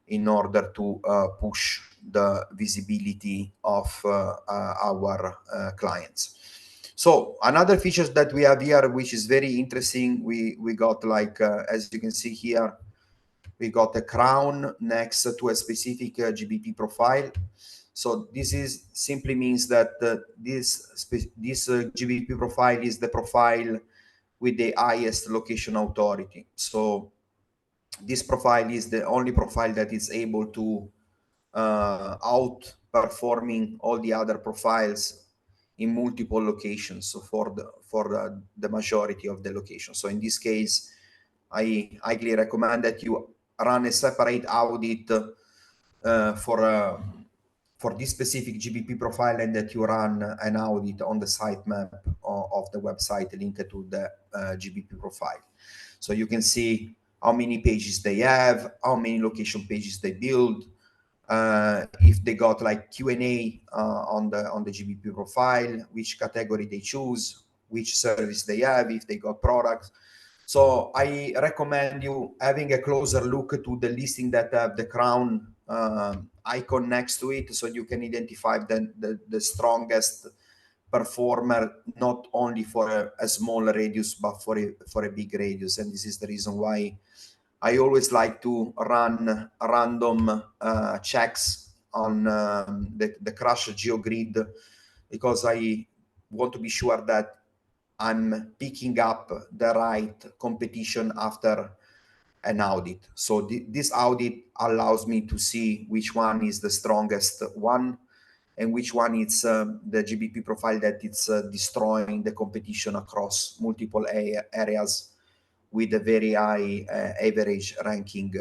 in order to push the visibility of our clients. So another features that we have here, which is very interesting, we got like, as you can see here, we got a crown next to a specific GBP profile. So this is simply means that this GBP profile is the profile with the highest location authority. So this profile is the only profile that is able to outperforming all the other profiles in multiple locations. So for the majority of the locations. So in this case, I highly recommend that you run a separate audit for this specific GBP profile, and that you run an audit on the sitemap of the website linked to the GBP profile. So you can see how many pages they have, how many location pages they build, if they got like Q&A on the GBP profile, which category they choose, which service they have, if they got products. So I recommend you having a closer look to the listing that have the crown icon next to it, so you can identify the strongest performer, not only for a small radius, but for a big radius. And this is the reason why I always like to run random checks on the Crash GeoGrid, because I want to be sure that I'm picking up the right competition after an audit. So this audit allows me to see which one is the strongest one and which one is the GBP profile that it's destroying the competition across multiple areas with a very high average ranking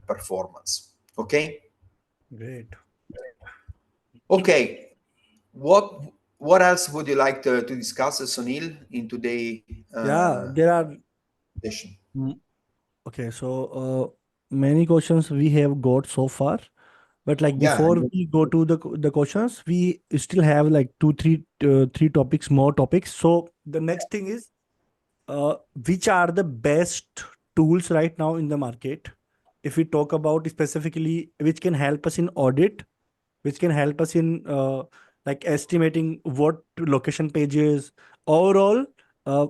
performance. Okay. Great. Okay. What else would you like to discuss, Sunil, in today Yeah, there are. session? Mm, okay, so many questions we have got so far, but like Yeah. before we go to the questions, we still have like three topics, more topics. So the next thing is, which are the best tools right now in the market? If we talk about specifically which can help us in audit, which can help us in like estimating what location pages overall, uh,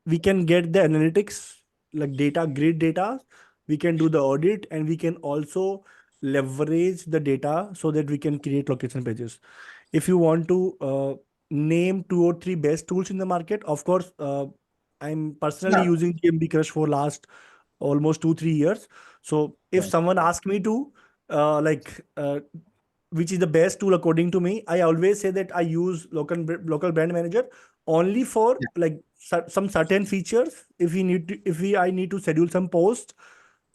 we can get the analytics, like data, great data. We can do the audit, and we can also leverage the data so that we can create location pages. If you want to name two or three best tools in the market, of course, I'm personally Yeah. using GMB Crush for last almost 2-3 years. So if Yeah. someone asks me to like which is the best tool according to me, I always say that I use local brand manager only for like some certain features. If we need to, if we I need to schedule some posts,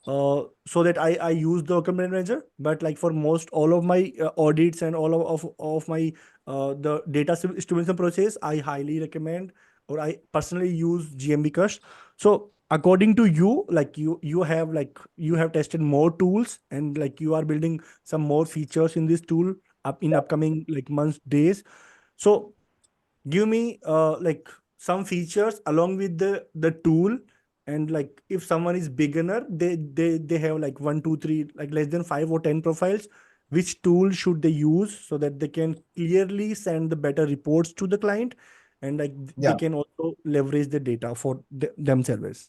so that I use the local brand manager. But like for most all of my audits and all of my the data estimation process, I highly recommend, or I personally use GMB Crush. So according to you, like you have tested more tools, and like you are building some more features in this tool up in upcoming like months, days. So give me like some features along with the tool. And like if someone is beginner, they have like 1 2 3, like less than 5 or 10 profiles, which tool should they use so that they can clearly send the better reports to the client, and like they Yeah. can also leverage the data for themselves.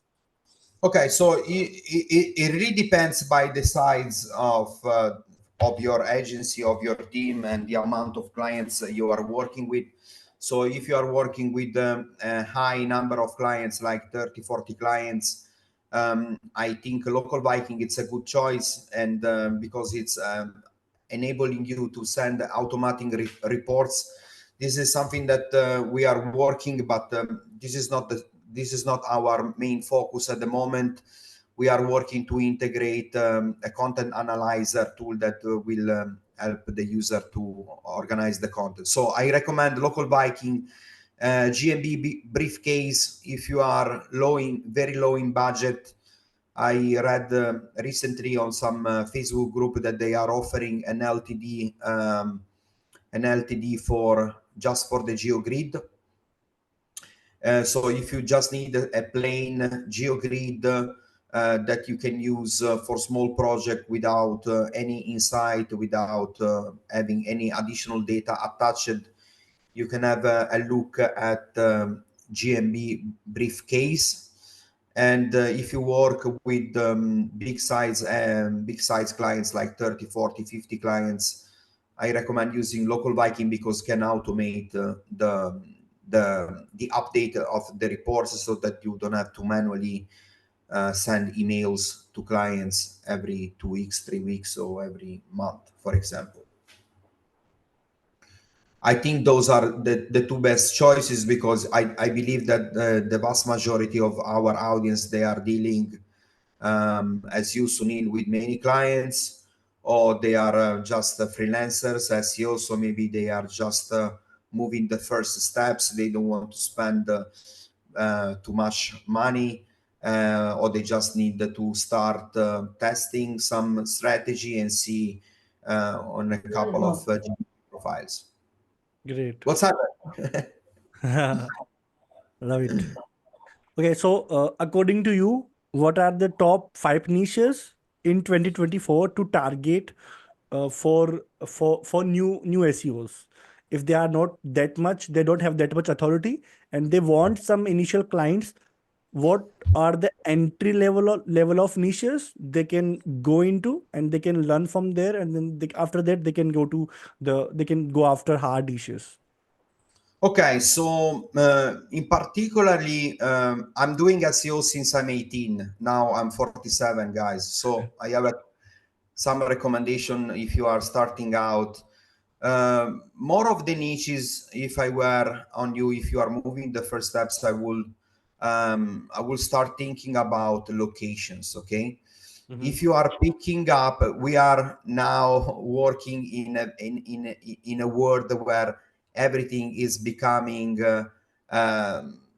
Okay, so it really depends by the size of your agency, of your team, and the amount of clients you are working with. So if you are working with a high number of clients, like 30, 40 clients, I think Local Viking it's a good choice, and because it's enabling you to send automatic reports. This is something that we are working, but this is not our main focus at the moment. We are working to integrate a content analyzer tool that will help the user to organize the content. So I recommend Local Viking, GMB briefcase if you are very low in budget. I read recently on some Facebook group that they are offering an LTD for just for the GeoGrid. So if you just need a plain GeoGrid that you can use for small project without any insight, without having any additional data attached, you can have a look at GMB briefcase. And if you work with big size clients like 30, 40, 50 clients, I recommend using Local Viking because can automate the update of the reports so that you don't have to manually send emails to clients every 2 weeks, 3 weeks, or every month, for example. I think those are the two best choices, because I believe that the vast majority of our audience, they are dealing, as you, Sunil, with many clients, or they are just freelancers, SEO, so maybe they are just moving the first steps. They don't want to spend too much money, or they just need to start testing some strategy and see on a couple of profiles. Great. What's happening? Love it. Okay, so according to you, what are the top 5 niches in 2024 to target for new SEOs? If they are not that much, they don't have that much authority, and they want some initial clients, what are the entry level of niches they can go into, and they can learn from there, and then after that they can go after hard niches. Okay, so in particularly, I'm doing SEO since I'm 18. Now I'm 47, guys. So I have some recommendation if you are starting out. More of the niches, if I were on you, if you are moving the first steps, I will start thinking about locations. Okay, if you are picking up, we are now working in a world where everything is becoming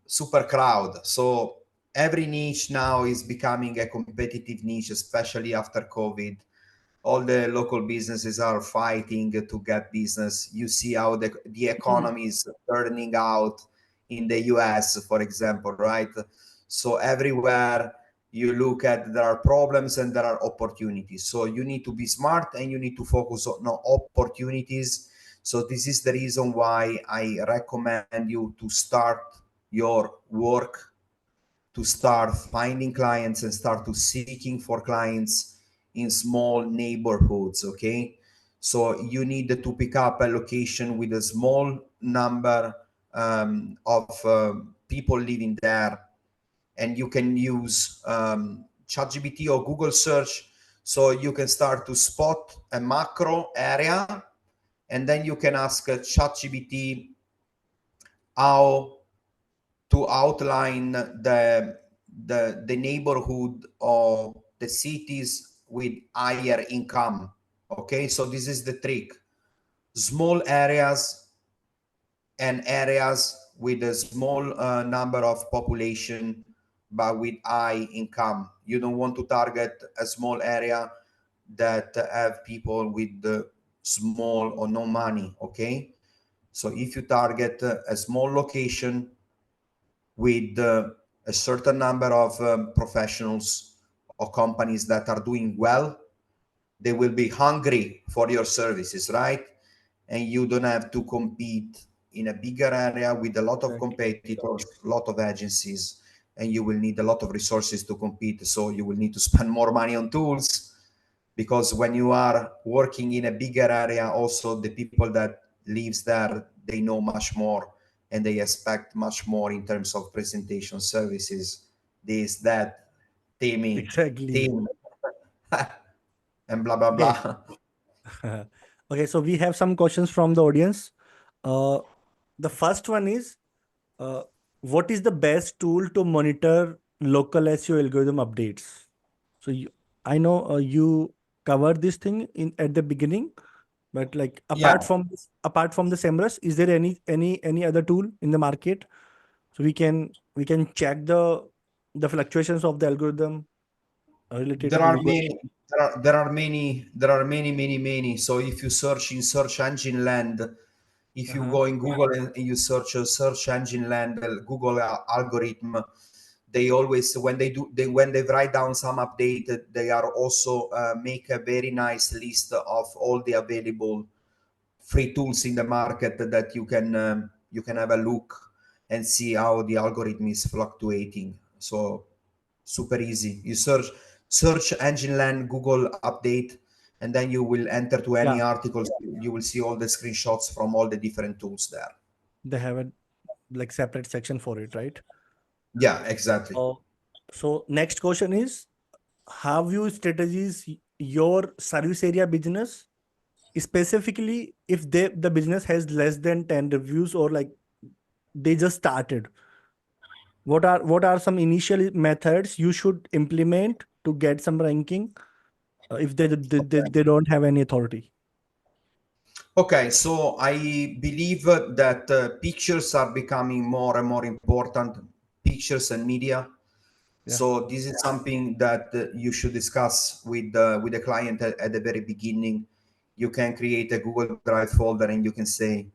super crowd. So every niche now is becoming a competitive niche, especially after COVID. All the local businesses are fighting to get business. You see how the economy is turning out in the US, for example, right? So everywhere you look at, there are problems and there are opportunities. So you need to be smart and you need to focus on opportunities. So this is the reason why I recommend you to start your work, to start finding clients and start to seeking for clients in small neighborhoods. Okay, so you need to pick up a location with a small number of people living there, and you can use ChatGPT or Google search, so you can start to spot a macro area, and then you can ask ChatGPT how to outline the neighborhood or the cities with higher income. Okay, so this is the trick: small areas and areas with a small number of population but with high income. You don't want to target a small area that have people with small or no money. Okay, so if you target a small location with a certain number of professionals or companies that are doing well, they will be hungry for your services, right? And you don't have to compete in a bigger area with a lot of Exactly. competitors, a lot of agencies, and you will need a lot of resources to compete. So you will need to spend more money on tools, because when you are working in a bigger area, also the people that lives there, they know much more and they expect much more in terms of presentation services, this, that, team, Exactly. team, and blah blah Okay. blah. Okay, so we have some questions from the audience. Uh, the first one is, uh, what is the best tool to monitor local SEO algorithm updates? So I know you covered this thing in at the beginning, but like Yeah, apart from the SEMrush, is there any other tool in the market so we can check the fluctuations of the algorithm related there to are Google? many. There are many. So if you search in search engine land, if you Uh-huh. go in Google and you search search engine land, Google algorithm, they always, when when they write down some update, they are also make a very nice list of all the available free tools in the market that you can have a look and see how the algorithm is fluctuating. So super easy. You search engine land Google update, and then you will enter to any Yeah, articles. You will see all the screenshots from all the different tools there. they have a like separate section for it, right? Yeah, exactly. Oh, so next question is, have you strategies your service area business, specifically if the business has less than 10 reviews, or like they just started? What are some initial methods you should implement to get some ranking if they don't have any authority? Okay, so I believe that pictures are becoming more and more important, pictures and media. Yeah, So this is something that you should discuss with the client at the very beginning. You can create a Google Drive folder and you can say,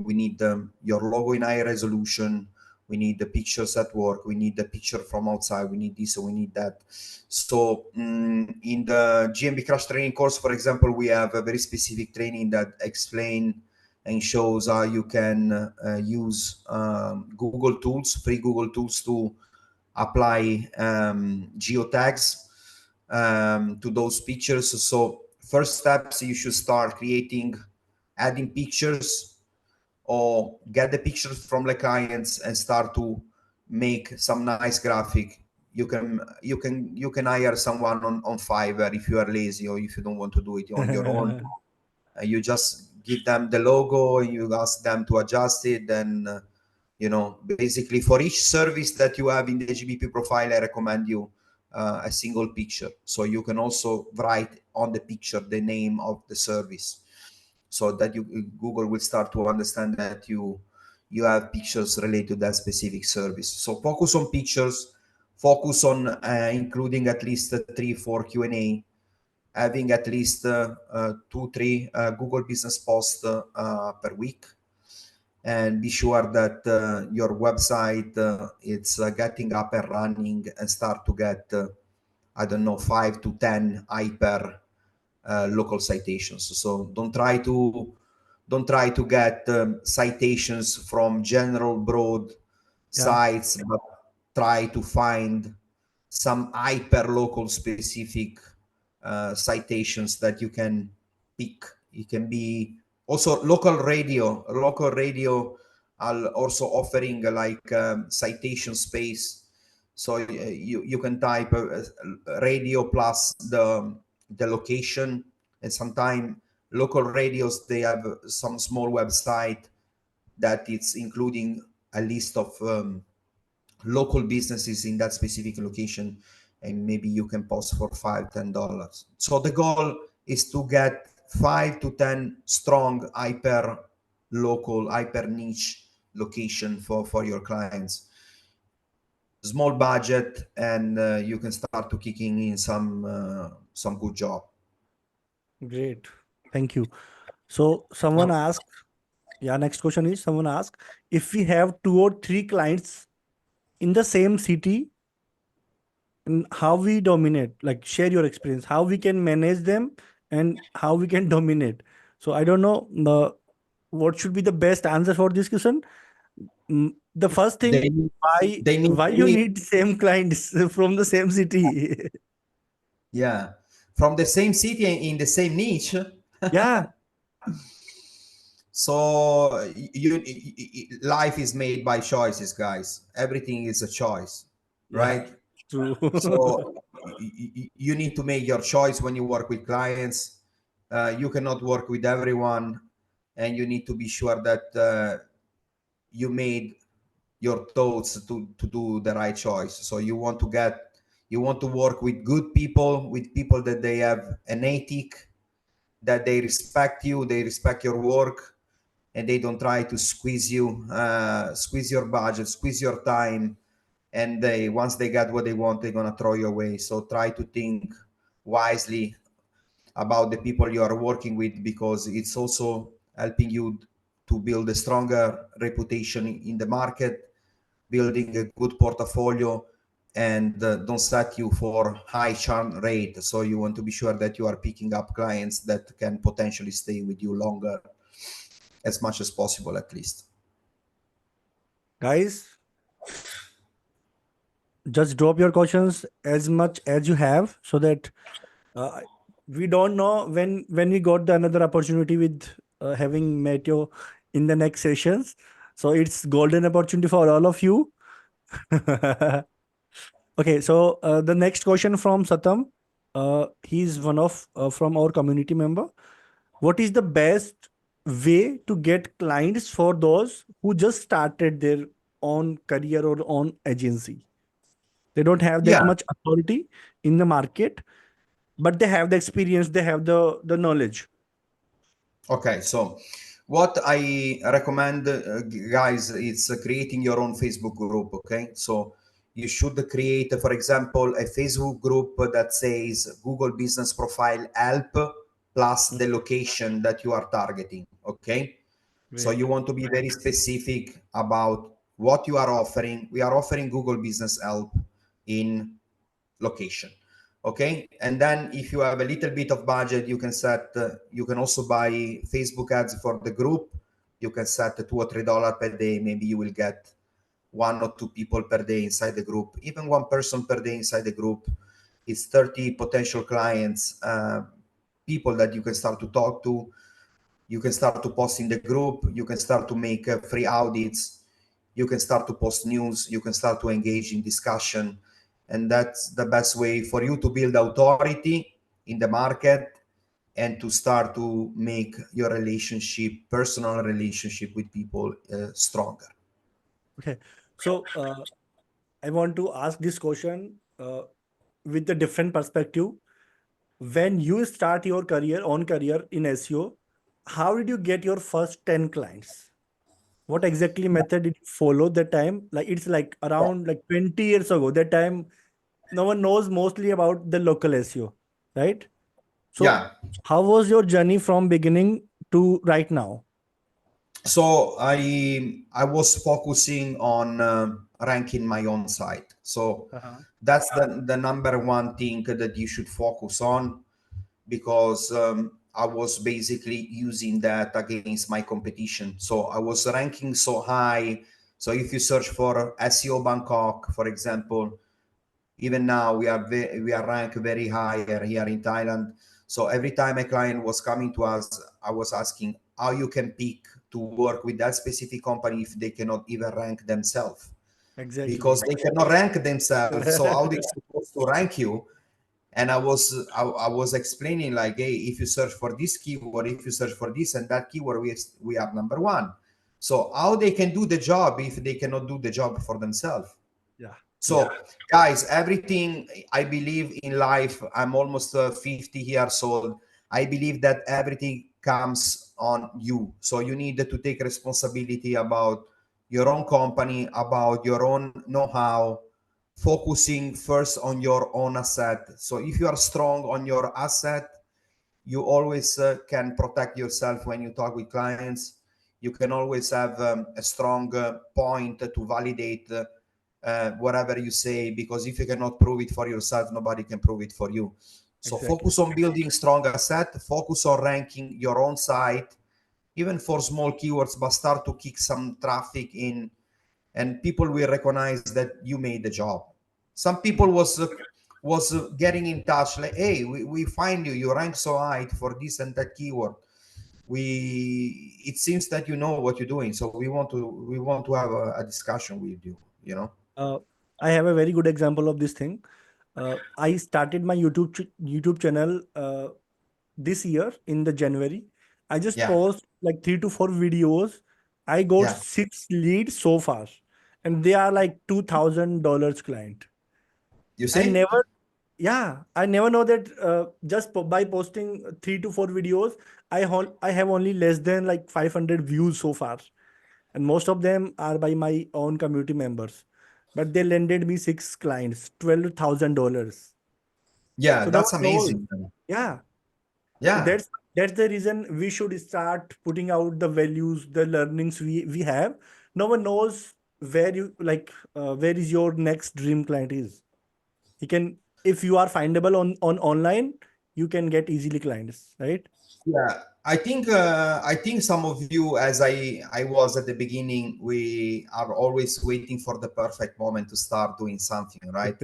we need your logo in high resolution, we need the pictures at work, we need the picture from outside, we need this, we need that. So in the GMB Crash training course, for example, we have a very specific training that explain and shows how you can use Google tools, free Google tools, to apply geotags to those pictures. So first steps, you should start adding pictures, or get the pictures from the clients and start to make some nice graphic. You can hire someone on Fiverr if you are lazy, or if you don't want to do it on your own. You just give them the logo and you ask them to adjust it. And basically, for each service that you have in the GBP profile, I recommend you a single picture, so you can also write on the picture the name of the service, so that Google will start to understand that you have pictures related to that specific service. So focus on pictures, focus on including at least 3-4 Q&A, having at least 2-3 Google business posts per week, and be sure that your website it's getting up and running, and start to get 5 to 10 hyper local citations. So don't try to get citations from general broad sites, but try to find some hyper local specific citations that you can pick. It can be also local radio are also offering like citation space. So you can type radio plus the location, and sometimes local radios, they have some small website that it's including a list of local businesses in that specific location, and maybe you can post for $5-10. So the goal is to get 5 to 10 strong hyper local, hyper niche location for your clients. Small budget, and you can start to kicking in some good job. Great. Thank you. So someone asked, next question is, someone asked, if we have 2 or 3 clients in the same city, and how we dominate, like share your experience, how we can manage them and how we can dominate. So I don't know what should be the best answer for this question. The first thing, why you need same clients from the same city? Yeah, from the same city in the same niche. Yeah. So life is made by choices, guys. Everything is a choice, right? True. So you need to make your choice when you work with clients. You cannot work with everyone, and you need to be sure that you made your thoughts to do the right choice. So you want to work with good people, with people that they have an ethic, that they respect you, they respect your work, and they don't try to squeeze your budget, squeeze your time, and once they get what they want, they're gonna throw you away. So try to think wisely about the people you are working with, because it's also helping you to build a stronger reputation in the market, building a good portfolio, and don't set you for high churn rate. So you want to be sure that you are picking up clients that can potentially stay with you longer, as much as possible, at least. Guys, just drop your questions as much as you have, so that we don't know when we got the another opportunity with having Mateo in the next sessions. So it's golden opportunity for all of you. Okay, so the next question from Satam. He's one of from our community member. What is the best way to get clients for those who just started their own career or own agency? They don't have that much authority in the market, but they have the experience, they have the knowledge. Okay, so what I recommend, guys, is creating your own Facebook group. Okay, so you should create, for example, a Facebook group that says Google Business Profile Help plus the location that you are targeting. Okay, so Great. you want to be very specific about what you are offering. We are offering Google Business Help in location. Okay, and then if you have a little bit of budget, you can set. You can also buy Facebook ads for the group. You can set $2 or $3 per day. Maybe you will get 1 or 2 people per day inside the group. Even 1 person per day inside the group is 30 potential clients, people that you can start to talk to. You can start to post in the group. You can start to make free audits. You can start to post news. You can start to engage in discussion. And that's the best way for you to build authority in the market and to start to make your relationship, personal relationship with people stronger. Okay. So I want to ask this question with a different perspective. When you start your career in SEO, how did you get your first 10 clients? What exactly method did you follow that time? Like it's like around like 20 years ago. That time, no one knows mostly about the local SEO, right? So Yeah. how was your journey from beginning to right now? So I was focusing on ranking my own site. So Uh-huh. that's the number one thing that you should focus on, because I was basically using that against my competition. So I was ranking so high. So if you search for SEO Bangkok, for example, even now we are ranked very higher here in Thailand. So every time a client was coming to us, I was asking how you can pick to work with that specific company if they cannot even rank themselves, Exactly. because they cannot rank themselves. So how they supposed to rank you? And I was explaining like, hey, if you search for this keyword, if you search for this and that keyword, we are number one. So how they can do the job if they cannot do the job for themselves? Yeah. So, Yeah. guys, everything I believe in life, I'm almost 50 years old. I believe that everything comes on you. So, you need to take responsibility about your own company, about your own know how, focusing first on your own asset. So, if you are strong on your asset, you always can protect yourself when you talk with clients. You can always have a strong point to validate whatever you say, because if you cannot prove it for yourself, nobody can prove it for you. So Exactly. focus on building strong asset, focus on ranking your own site, even for small keywords, but start to kick some traffic in, and people will recognize that you made the job. Some people was getting in touch like, hey, we find you rank so high for this and that keyword. It seems that you know what you're doing, so we want to have a discussion with you, you know. Uh, I have a very good example of this thing. I started my YouTube channel this year in the January. I just Yeah, post like 3 to 4 videos. I got yeah. 6 leads so far, and they are like $2,000 client. You I see? never, yeah, I never know that just by posting 3 to 4 videos, I have only less than like 500 views so far, and most of them are by my own community members. But they landed me 6 clients, $12,000. Yeah, So no that's one knows. amazing. Yeah. So Yeah, that's the reason we should start putting out the values, the learnings we have. No one knows where you like where is your next dream client is. He can, if you are findable on online, you can get easily clients, right? yeah. I think some of you, as I was at the beginning, we are always waiting for the perfect moment to start doing something, right?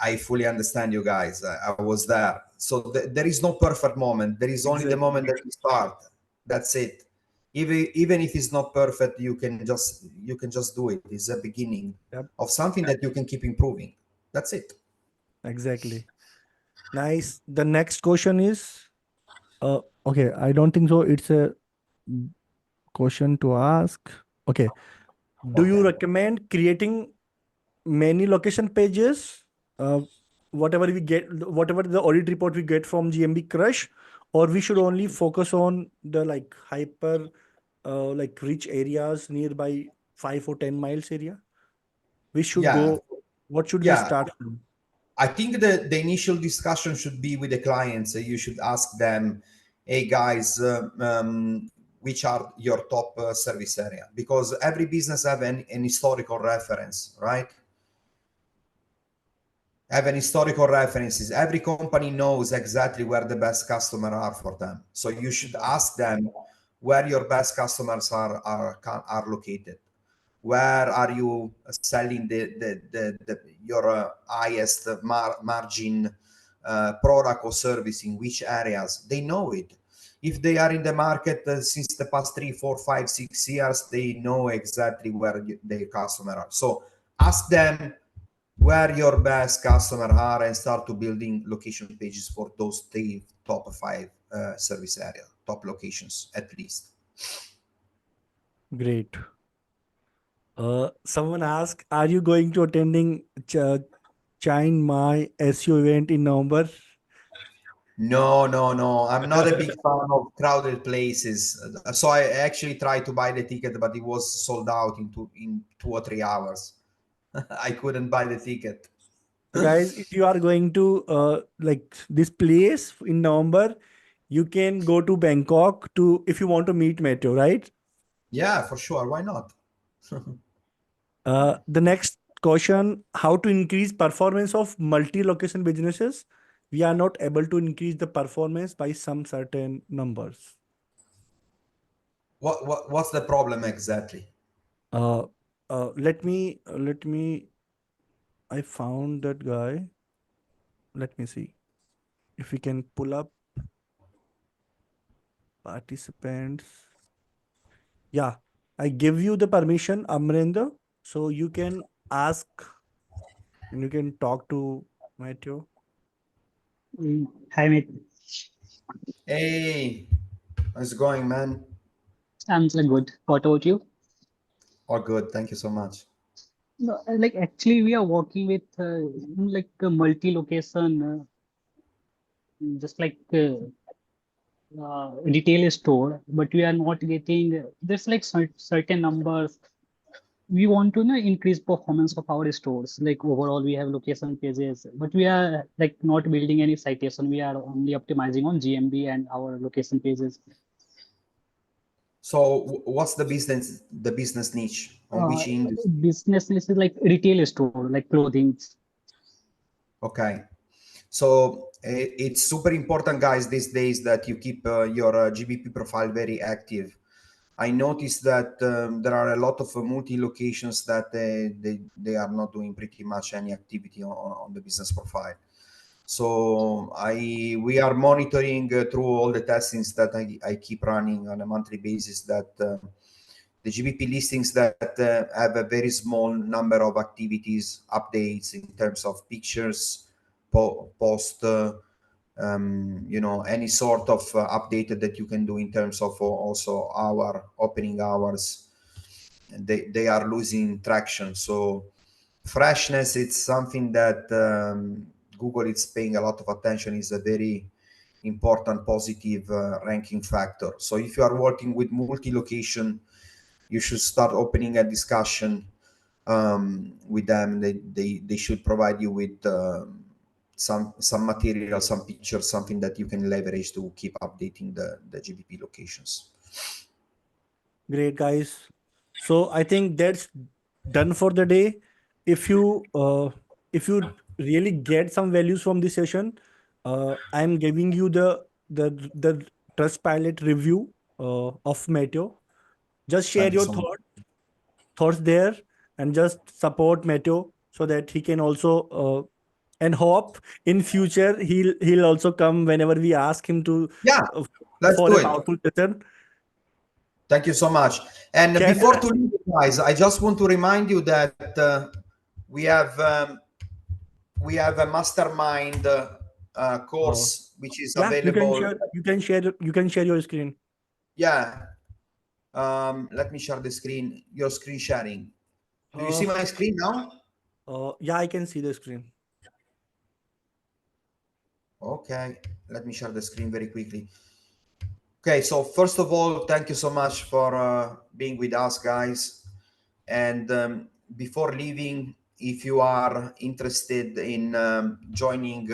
I fully understand you guys. I was there. So there is no perfect moment. There is only the Exactly. moment that you start. That's it. Even if it's not perfect, you can just do it. It's a beginning Yep. of something that you can keep improving. That's it. Exactly. Nice. The next question is, okay, I don't think so. It's a question to ask. Okay. Do you Okay. recommend creating many location pages? Uh, whatever we get, whatever the audit report we get from GMB Crush, or we should only focus on the like hyper, like rich areas nearby 5 or 10 miles area? We should Yeah. go. What should we Yeah. start from? I think the initial discussion should be with the clients. You should ask them, hey guys, which are your top service area, because every business have an historical reference, right? Have an historical references. Every company knows exactly where the best customers are for them. So you should ask them where your best customers are located. Where are you selling your highest margin product or service, in which areas? They know it. If they are in the market since the past 3, 4, 5, 6 years, they know exactly where their customers are. So ask them where your best customers are and start to building location pages for those top 5 service area, top locations at least. Great. Someone asked, are you going to attending Chiang Mai SEO event in November? No. I'm not a big fan of crowded places. So I actually tried to buy the ticket, but it was sold out in 2 or 3 hours. I couldn't buy the ticket. So guys, if you are going to like this place in November, you can go to Bangkok to if you want to meet Meteo, right? Yeah, for sure. Why not? The next question, how to increase performance of multi-location businesses? We are not able to increase the performance by some certain numbers. What's the problem exactly? Uh, let me. I found that guy. Let me see if we can pull up participants. Yeah, I give you the permission, Amrinder, so you can ask and you can talk to Matthew. Hi, mate. Hey, how's it going, man? I'm like good. What about you? All good. Thank you so much. No, like actually, we are working with like a multi-location, just like retail store, but we are not getting. There's like certain numbers. We want to increase performance of our stores. Like overall, we have location pages, but we are like not building any citation. We are only optimizing on GMB and our location pages. So what's the business niche on Uh, which industry? Business is like retail store, like clothing. Okay. So it's super important, guys, these days that you keep your GBP profile very active. I noticed that there are a lot of multi-locations that they are not doing pretty much any activity on the business profile. So we are monitoring through all the testings that I keep running on a monthly basis that the GBP listings that have a very small number of activities, updates in terms of pictures, post, any sort of update that you can do in terms of also our opening hours, they are losing traction. So freshness, it's something that Google is paying a lot of attention, is a very important positive ranking factor. So if you are working with multi-location, you should start opening a discussion with them. They should provide you with some material, some pictures, something that you can leverage to keep updating the GBP locations. Great, guys. So I think that's done for the day. If you really get some values from this session, I'm giving you the Trustpilot review of Meteo. Just share Thank you your so much. thoughts there and just support Meteo so that he can also and hope in future he'll also come whenever we ask him to Yeah, uh, let's for do a it. powerful session. Thank you so much. And Can before to leave, guys, I just want to remind you that we have a mastermind course which is yeah, available. you can share your screen. Yeah. Let me share the screen. Your screen sharing. Do you Uh, see my screen now? yeah, I can see the screen. Okay. Let me share the screen very quickly. Okay. So first of all, thank you so much for being with us, guys. And before leaving, if you are interested in joining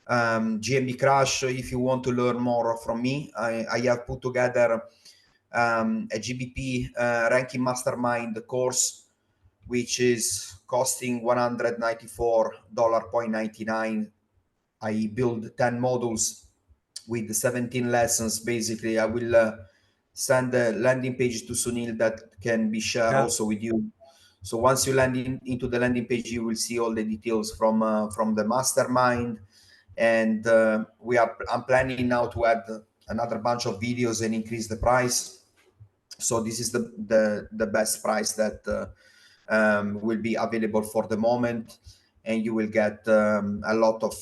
GMB Crash, if you want to learn more from me, I have put together a GBP ranking mastermind course, which is costing $194.99. I build 10 modules with 17 lessons. Basically, I will send the landing page to Sunil that can be shared also with you. So once you land into the landing page, you will see all the details from the mastermind. And I'm planning now to add another bunch of videos and increase the price. So this is the best price that will be available for the moment, and you will get a lot of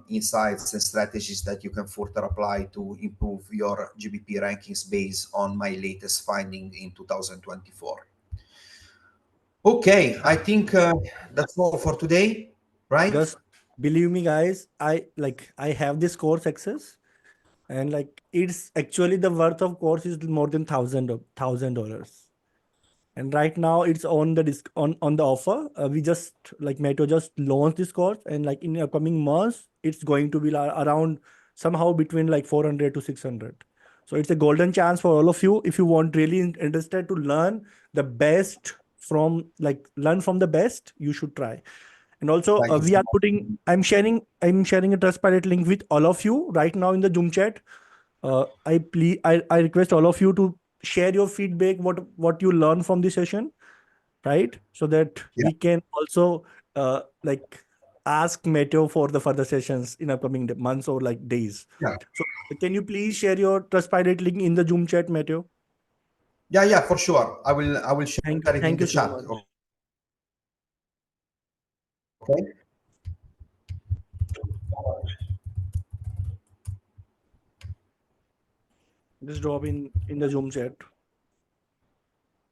insights and strategies that you can further apply to improve your GBP rankings based on my latest finding in 2024. Okay, I think that's all for today, right? Just believe me, guys, I have this course access, and like it's actually the worth of course is more than $1,000. And right now it's on the on the offer. We just like Meto just launched this course, and like in the upcoming months it's going to be around somehow between like 400 to 600. So it's a golden chance for all of you if you want really interested to learn the best from learn from the best. You should try. And also we are putting I'm sharing a Trustpilot link with all of you right now in the Zoom chat. I request all of you to share your feedback, what you learn from this session, right? So that we can also ask Meteo for the further sessions in upcoming months or like days. So can you please share your Trustpilot link in the Zoom chat, Meteo? Yeah, for sure. I will share it in the chat. So Okay. Just drop in the Zoom chat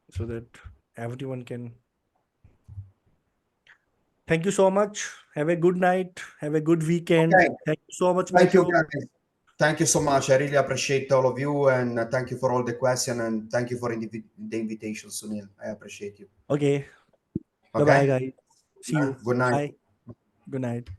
so that everyone can. Thank you so much. Have a good night. Have a good weekend. Okay. Thank you so much, Thank you, Meteo. guys. Thank you so much. I really appreciate all of you, and thank you for all the questions, and thank you for the invitation, Sunil. I appreciate you. Okay. Okay. Bye-bye, guys. See you. Good night. Bye. Good night.